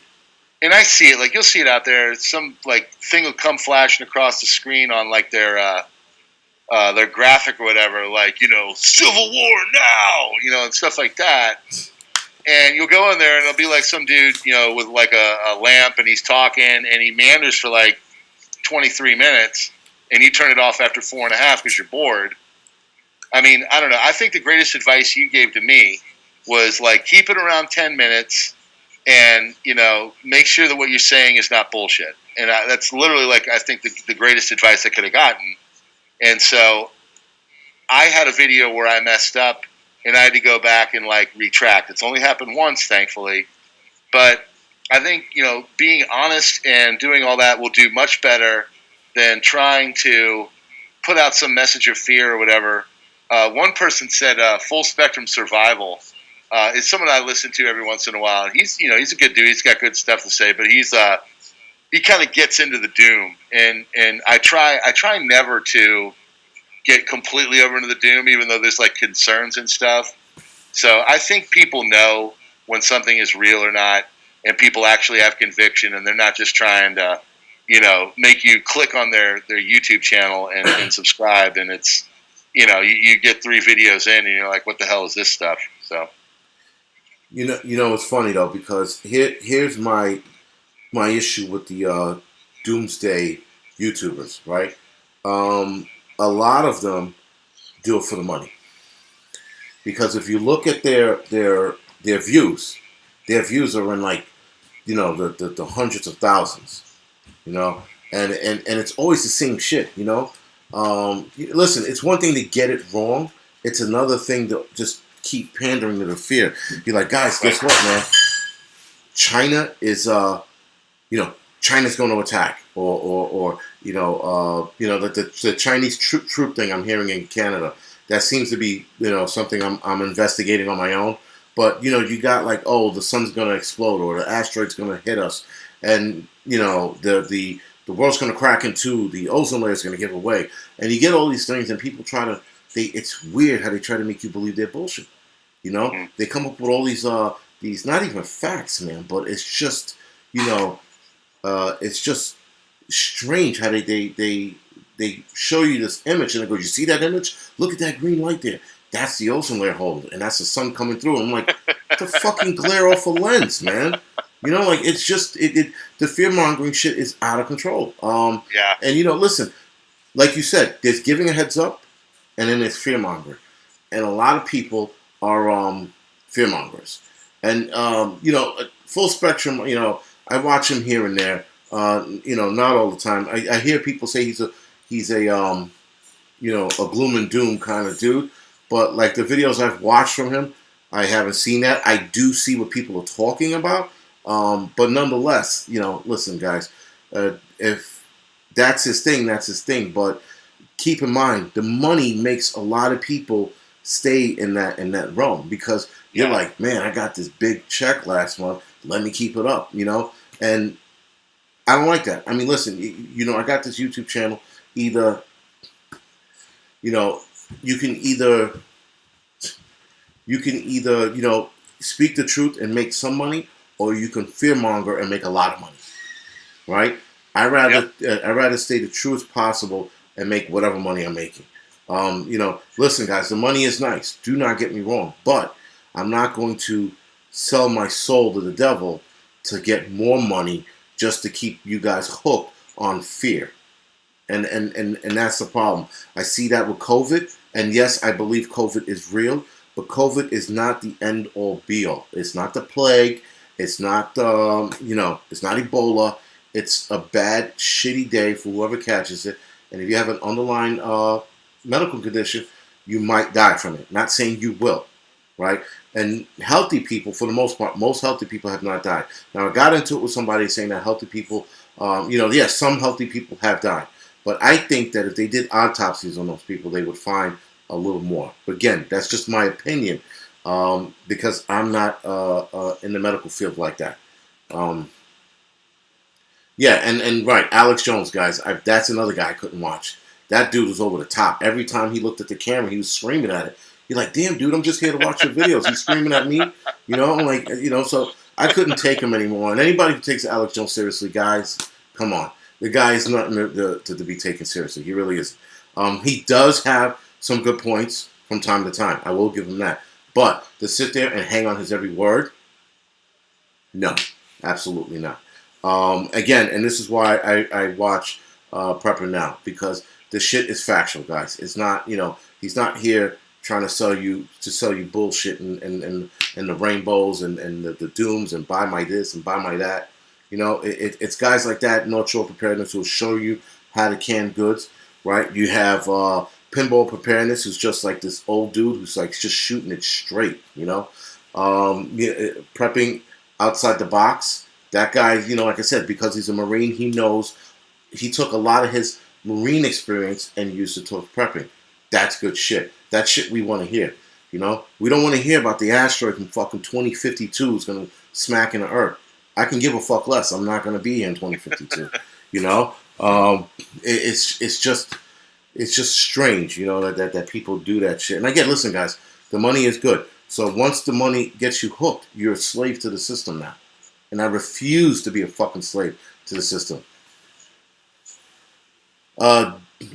and I see it, like you'll see it out there. Some like thing will come flashing across the screen on like their graphic or whatever, like Civil War now, and stuff like that. And you'll go in there and it'll be like some dude, with like a lamp, and he's talking and he meanders for like 23 minutes, and you turn it off after 4.5 because you're bored. I mean, I don't know. I think the greatest advice you gave to me was like keep it around 10 minutes, and make sure that what you're saying is not bullshit. And that's literally like I think the greatest advice I could have gotten. And so I had a video where I messed up, and I had to go back and like retract. It's only happened once, thankfully. But I think, being honest and doing all that will do much better than trying to put out some message of fear or whatever. One person said full spectrum survival is someone I listen to every once in a while. He's a good dude. He's got good stuff to say, but he kind of gets into the doom, and I try never to get completely over into the doom, even though there's like concerns and stuff. So I think people know when something is real or not, and people actually have conviction, and they're not just trying to, make you click on their YouTube channel and subscribe, and it's, you get 3 videos in, and you're like, what the hell is this stuff? So, it's funny though, because here's my issue with the doomsday YouTubers, right? A lot of them do it for the money, because if you look at their views, their views are in like, the hundreds of thousands, and it's always the same shit, Listen, it's one thing to get it wrong. It's another thing to just keep pandering to the fear. Be like, guys, guess what, man? China is, China's going to attack, or the Chinese troop thing I'm hearing in Canada. That seems to be, something I'm investigating on my own. But, you got like, oh, the sun's going to explode, or the asteroid's going to hit us, and, the world's going to crack in two, the ozone layer is going to give away. And you get all these things, and people it's weird how they try to make you believe they're bullshit. They come up with all these not even facts, man, but it's just, it's just strange how they show you this image, and they go, you see that image? Look at that green light there. That's the ozone layer hole, and that's the sun coming through. And I'm like, the fucking glare off a lens, man. It's just the fear-mongering shit is out of control. Yeah. And listen, like you said, there's giving a heads up, and then there's fear-mongering, and a lot of people are fear-mongers. And full spectrum. I watch him here and there. Not all the time. I hear people say he's a gloom and doom kind of dude. But like the videos I've watched from him, I haven't seen that. I do see what people are talking about. But nonetheless, listen, guys, if that's his thing, that's his thing. But keep in mind, the money makes a lot of people stay in that realm, because you're like, man, I got this big check last month. Let me keep it up, And I don't like that. I mean, listen, I got this YouTube channel. Either, you can either speak the truth and make some money, or you can fearmonger and make a lot of money, right? I rather stay the truest possible and make whatever money I'm making. Listen, guys, the money is nice. Do not get me wrong, but I'm not going to sell my soul to the devil to get more money just to keep you guys hooked on fear. And that's the problem. I see that with COVID, and yes, I believe COVID is real, but COVID is not the end all be all. It's not the plague. It's not it's not Ebola. It's a bad, shitty day for whoever catches it. And if you have an underlying medical condition, you might die from it. Not saying you will, right? And healthy people, for the most part, most healthy people have not died. Now, I got into it with somebody saying that healthy people, yes, some healthy people have died. But I think that if they did autopsies on those people, they would find a little more. But again, that's just my opinion, because I'm not in the medical field like that. And right, Alex Jones, guys, that's another guy I couldn't watch. That dude was over the top. Every time he looked at the camera, he was screaming at it. You're like, damn, dude, I'm just here to watch your videos. He's screaming at me, I'm like, so I couldn't take him anymore. And anybody who takes Alex Jones seriously, guys, come on. The guy is nothing to be taken seriously. He really is. He does have some good points from time to time. I will give him that. But to sit there and hang on his every word, no, absolutely not. Again, and this is why I watch Prepper now, because the shit is factual, guys. It's not, he's not here trying to sell you bullshit and the rainbows and the dooms and buy my this and buy my that. It's guys like that, North Shore Preparedness, who will show you how to can goods, right? You have Pinball Preparedness, who's just like this old dude who's like just shooting it straight, prepping. outside the box. That guy, like I said, because he's a Marine, he knows. He took a lot of his Marine experience and used it towards prepping. That's good shit. That shit we want to hear. We don't want to hear about the asteroid from fucking 2052 is going to smack into Earth. I can give a fuck less. I'm not going to be here in 2052. It's just strange, that people do that shit. And again, listen, guys, the money is good. So once the money gets you hooked, you're a slave to the system now. And I refuse to be a fucking slave to the system.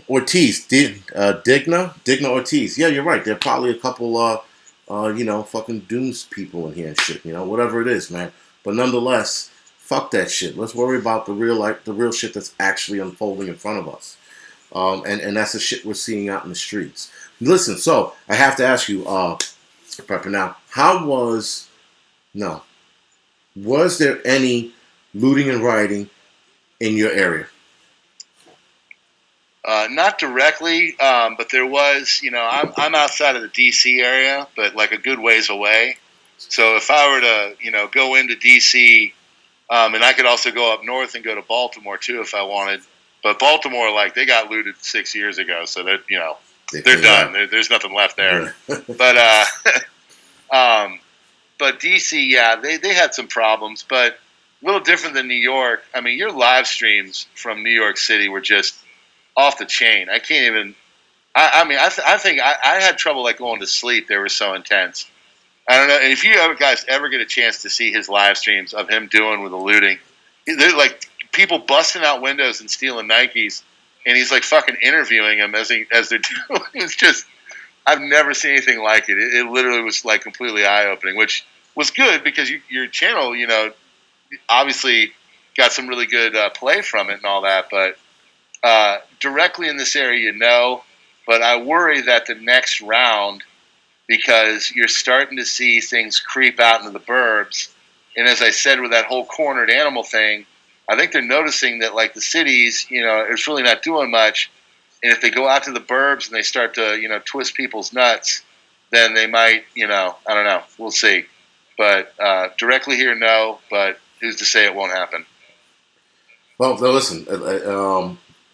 Ortiz, Digna Ortiz. Yeah, you're right. There are probably a couple, fucking dooms people in here and shit. Whatever it is, man. But nonetheless, fuck that shit. Let's worry about the real shit that's actually unfolding in front of us. And that's the shit we're seeing out in the streets. Listen, so I have to ask you, Prepper, now, was there any looting and rioting in your area? Not directly, but there was, I'm outside of the D.C. area, but like a good ways away. So if I were to, go into D.C., and I could also go up north and go to Baltimore too if I wanted. But Baltimore, they got looted 6 years ago, so they're done. There's nothing left there. But DC, yeah, they had some problems, but a little different than New York. I mean, your live streams from New York City were just off the chain. I can't even. I think I had trouble going to sleep. They were so intense. I don't know. And if you guys ever get a chance to see his live streams of him doing with the looting, they're like people busting out windows and stealing Nikes, and he's fucking interviewing them as they're doing. It's just, I've never seen anything like it. It literally was completely eye opening, which was good because your channel, obviously got some really good play from it and all that. But directly in this area, but I worry that the next round, because you're starting to see things creep out into the burbs. And as I said with that whole cornered animal thing, I think they're noticing that the cities, it's really not doing much. And if they go out to the burbs and they start to, twist people's nuts, then they might, I don't know. We'll see. But directly here, no. But who's to say it won't happen? Well, listen,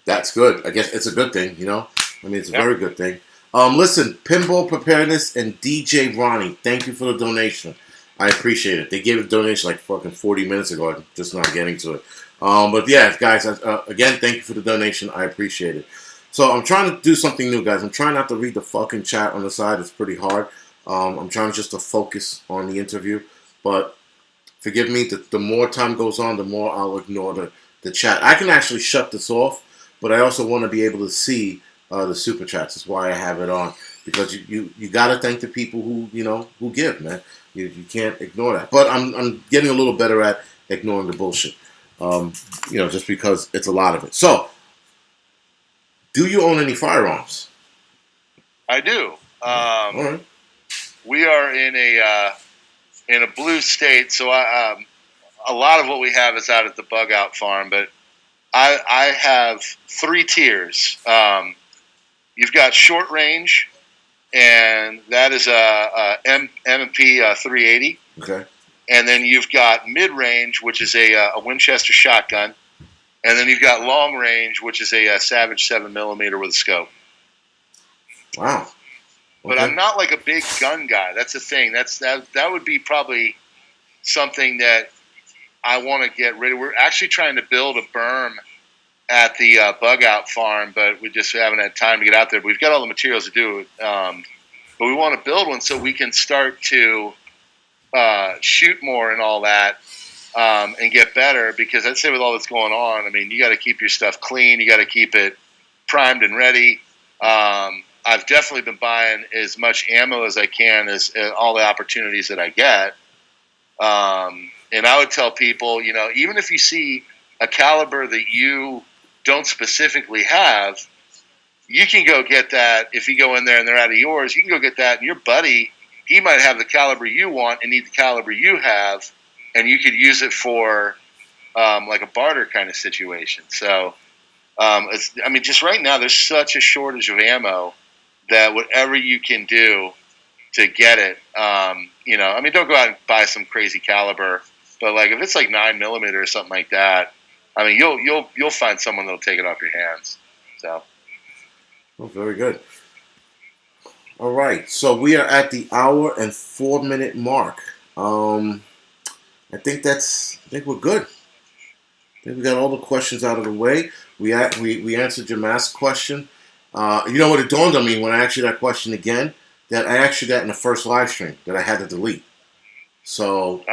that's good. I guess it's a good thing, it's a very good thing. Listen, Pinball Preparedness and DJ Ronnie, thank you for the donation. I appreciate it. They gave a donation fucking 40 minutes ago. I'm just not getting to it. But yeah, guys, again, thank you for the donation. I appreciate it. So I'm trying to do something new, guys. I'm trying not to read the fucking chat on the side. It's pretty hard. I'm trying just to focus on the interview. But forgive me, the more time goes on, the more I'll ignore the chat. I can actually shut this off, but I also want to be able to see the super chats. That's why I have it on, because you got to thank the people who give, man. You can't ignore that. But I'm getting a little better at ignoring the bullshit, just because it's a lot of it. So, do you own any firearms? I do. All right. We are in a blue state, so a lot of what we have is out at the bug out farm, but I have 3 tiers. You've got short range, and that is a M&P 380. Okay. And then you've got mid range, which is a Winchester shotgun, and then you've got long range, which is a Savage 7mm with a scope. Wow. Okay. But I'm not a big gun guy. That's the thing. That would be probably something that I want to get rid of. We're actually trying to build a berm at the bug out farm, but we just haven't had time to get out there. But we've got all the materials to do it. But we want to build one so we can start to shoot more and all that, and get better. Because I'd say with all that's going on, I mean, you got to keep your stuff clean. You got to keep it primed and ready. I've definitely been buying as much ammo as I can as all the opportunities that I get. And I would tell people, even if you see a caliber that you don't specifically have, you can go get that. If you go in there and they're out of yours, you can go get that. And your buddy, he might have the caliber you want and need the caliber you have, and you could use it for a barter kind of situation. So, just right now, there's such a shortage of ammo that whatever you can do to get it, don't go out and buy some crazy caliber, But like if it's like 9mm or something like that, I mean, you'll find someone that'll take it off your hands. So. Oh, very good. All right, so we are at the hour and 4 minute mark. I think we're good. I think we got all the questions out of the way. We answered your mask question. You know what, it dawned on me when I asked you that question again, that I asked you that in the first live stream that I had to delete. So,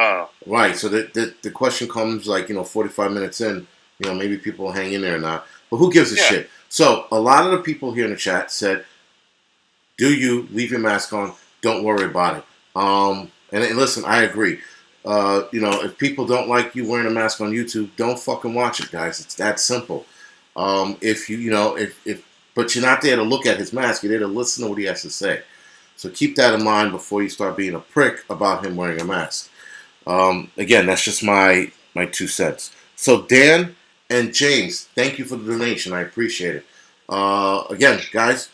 right, so the question comes like, 45 minutes in, maybe people will hang in there or not. But who gives a shit? So, a lot of the people here in the chat said, do you leave your mask on? Don't worry about it. And listen, I agree. If people don't like you wearing a mask on YouTube, don't fucking watch it, guys. It's that simple. If but you're not there to look at his mask. You're there to listen to what he has to say. So keep that in mind before you start being a prick about him wearing a mask. Again, that's just my 2 cents. So Dan and James, thank you for the donation. I appreciate it. Again, guys,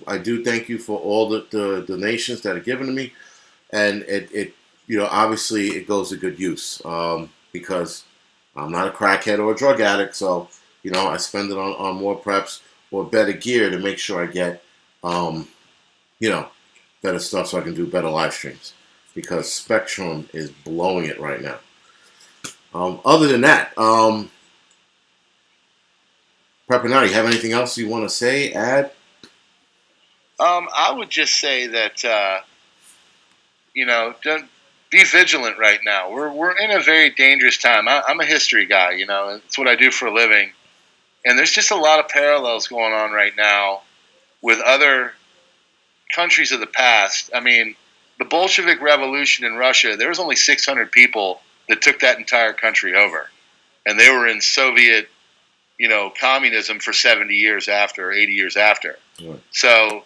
I do thank you for all the donations that are given to me, and it obviously it goes to good use because I'm not a crackhead or a drug addict, so I spend it on more preps or better gear to make sure I get better stuff so I can do better live streams because Spectrum is blowing it right now. Other than that, Prepper, now you have anything else you want to say, add? I would just say that don't be vigilant right now. We're in a very dangerous time. I'm a history guy, it's what I do for a living, and there's just a lot of parallels going on right now with other countries of the past. I mean, the Bolshevik Revolution in Russia, there was only 600 people that took that entire country over, and they were in Soviet, communism for 70 years after, or 80 years after. Right. So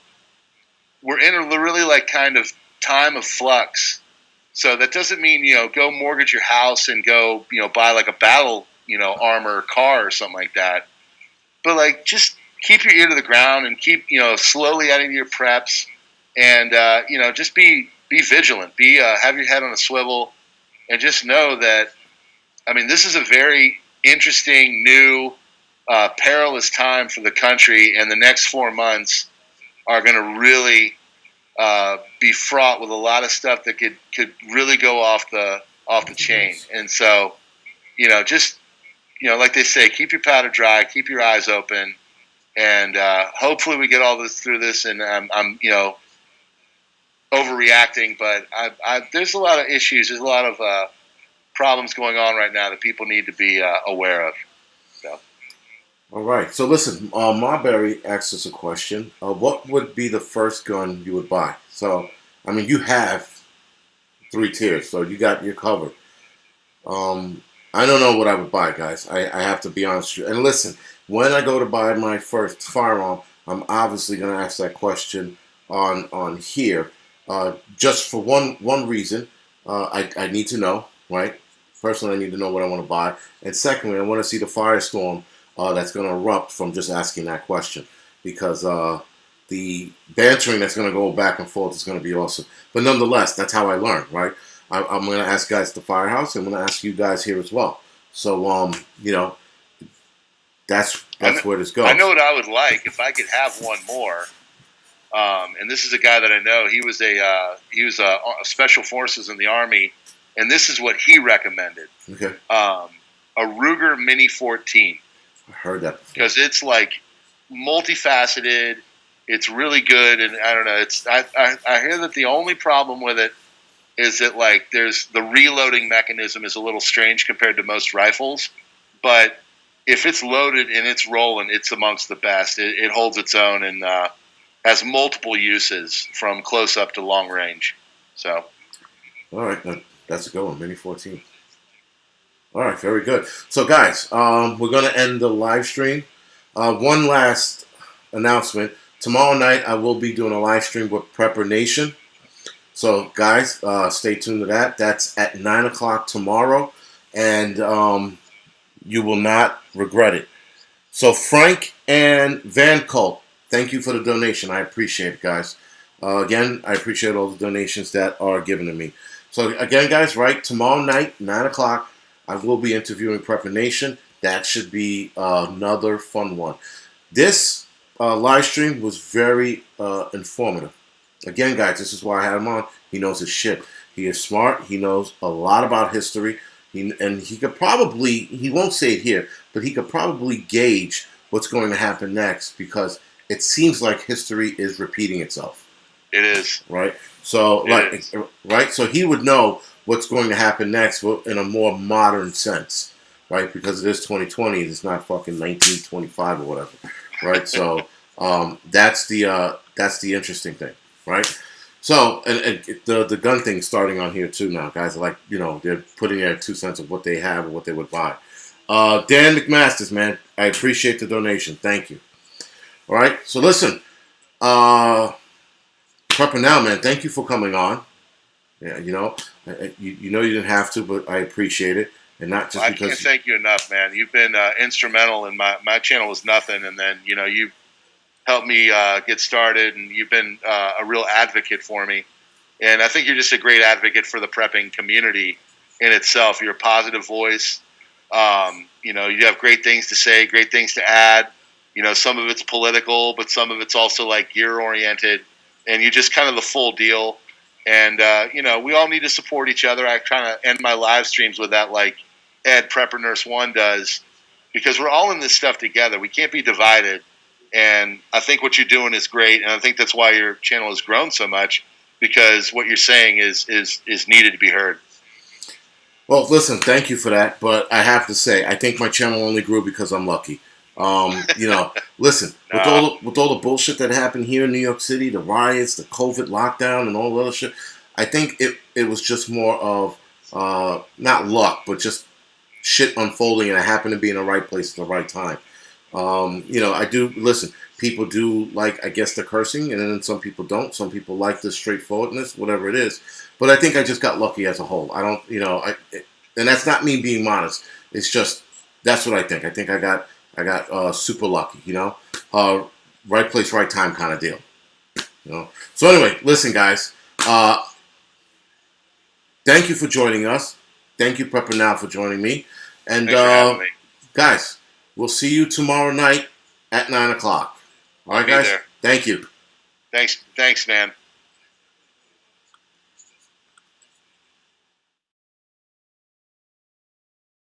we're in a really like kind of time of flux. So that doesn't mean, go mortgage your house and go, buy like a battle, armor car or something like that. But like, just keep your ear to the ground and keep, slowly adding to your preps and, just be vigilant, have your head on a swivel and just know that, I mean, this is a very interesting, new, perilous time for the country, and the next 4 months are going to really be fraught with a lot of stuff that could really go off the chain. And so, just like they say, keep your powder dry, keep your eyes open, and hopefully we get all this through this. And I'm overreacting, but there's a lot of issues. There's a lot of problems going on right now that people need to be aware of. So. All right. So listen, Marbury asked us a question. What would be the first gun you would buy? So, I mean, you have 3 tiers, so you're covered. I don't know what I would buy, guys. I have to be honest with you. And listen, when I go to buy my first firearm, I'm obviously going to ask that question on here, just for one reason. I need to know, right? Personally, I need to know what I want to buy. And secondly, I want to see the firestorm that's going to erupt from just asking that question, because the bantering that's going to go back and forth is going to be awesome. But nonetheless, that's how I learn, right? I'm going to ask guys at the firehouse. I'm going to ask you guys here as well. So, that's where this goes. I know what I would like if I could have one more. And this is a guy that I know. He was a special forces in the Army, and this is what he recommended. Okay. A Ruger Mini 14. I heard that before. Because it's like multifaceted. It's really good, and I don't know. I hear that the only problem with it is that like there's the reloading mechanism is a little strange compared to most rifles, but if it's loaded and it's rolling, it's amongst the best. It holds its own and has multiple uses from close up to long range. So, all right, that's a good one, Mini 14. All right, very good. So, guys, we're going to end the live stream. One last announcement. Tomorrow night, I will be doing a live stream with Prepper Nation. So, guys, stay tuned to that. That's at 9 o'clock tomorrow, and you will not regret it. So, Frank and Van Cult, thank you for the donation. I appreciate it, guys. Again, I appreciate all the donations that are given to me. So, again, guys, right, tomorrow night, 9 o'clock, I will be interviewing Prepper Nation. That should be another fun one. This live stream was very informative. Again, guys, this is why I had him on. He knows his shit. He is smart. He knows a lot about history. And he could probably, he won't say it here, but he could probably gauge what's going to happen next because it seems like history is repeating itself. It is. Right? So, right? So he would know what's going to happen next in a more modern sense, right? Because it is 2020. It's not fucking 1925 or whatever, right? So that's the interesting thing, right? So, and the gun thing's starting on here too now. Guys are like, they're putting their 2 cents of what they have and what they would buy. Dan McMasters, man, I appreciate the donation. Thank you. All right, so listen, Prepper Now, man, thank you for coming on. Yeah, you know you didn't have to, but I appreciate it, and not just because. I can't thank you enough, man. You've been instrumental in my channel was nothing, and then you helped me get started, and you've been a real advocate for me. And I think you're just a great advocate for the prepping community in itself. You're a positive voice. You have great things to say, great things to add. Some of it's political, but some of it's also like gear-oriented. And you're just kind of the full deal. And, we all need to support each other. I kind of end my live streams with that like Ed Prepper Nurse 1 does. Because we're all in this stuff together. We can't be divided. And I think what you're doing is great. And I think that's why your channel has grown so much. Because what you're saying is needed to be heard. Well, listen, thank you for that, but I have to say, I think my channel only grew because I'm lucky. Listen, with all the bullshit that happened here in New York City, the riots, the COVID lockdown, and all the other shit, I think it was just more of not luck, but just shit unfolding, and I happened to be in the right place at the right time. I do listen. People do like, I guess, the cursing, and then some people don't. Some people like the straightforwardness, whatever it is. But I think I just got lucky as a whole. I don't, and that's not me being modest. It's just that's what I think. I think I got super lucky. Right place, right time kind of deal. So anyway, listen, guys. Thank you for joining us. Thank you, Prepper Now, for joining me. And Thanks for having me. Guys, we'll see you tomorrow night at 9 o'clock. All right, guys. There. Thank you. Thanks, man.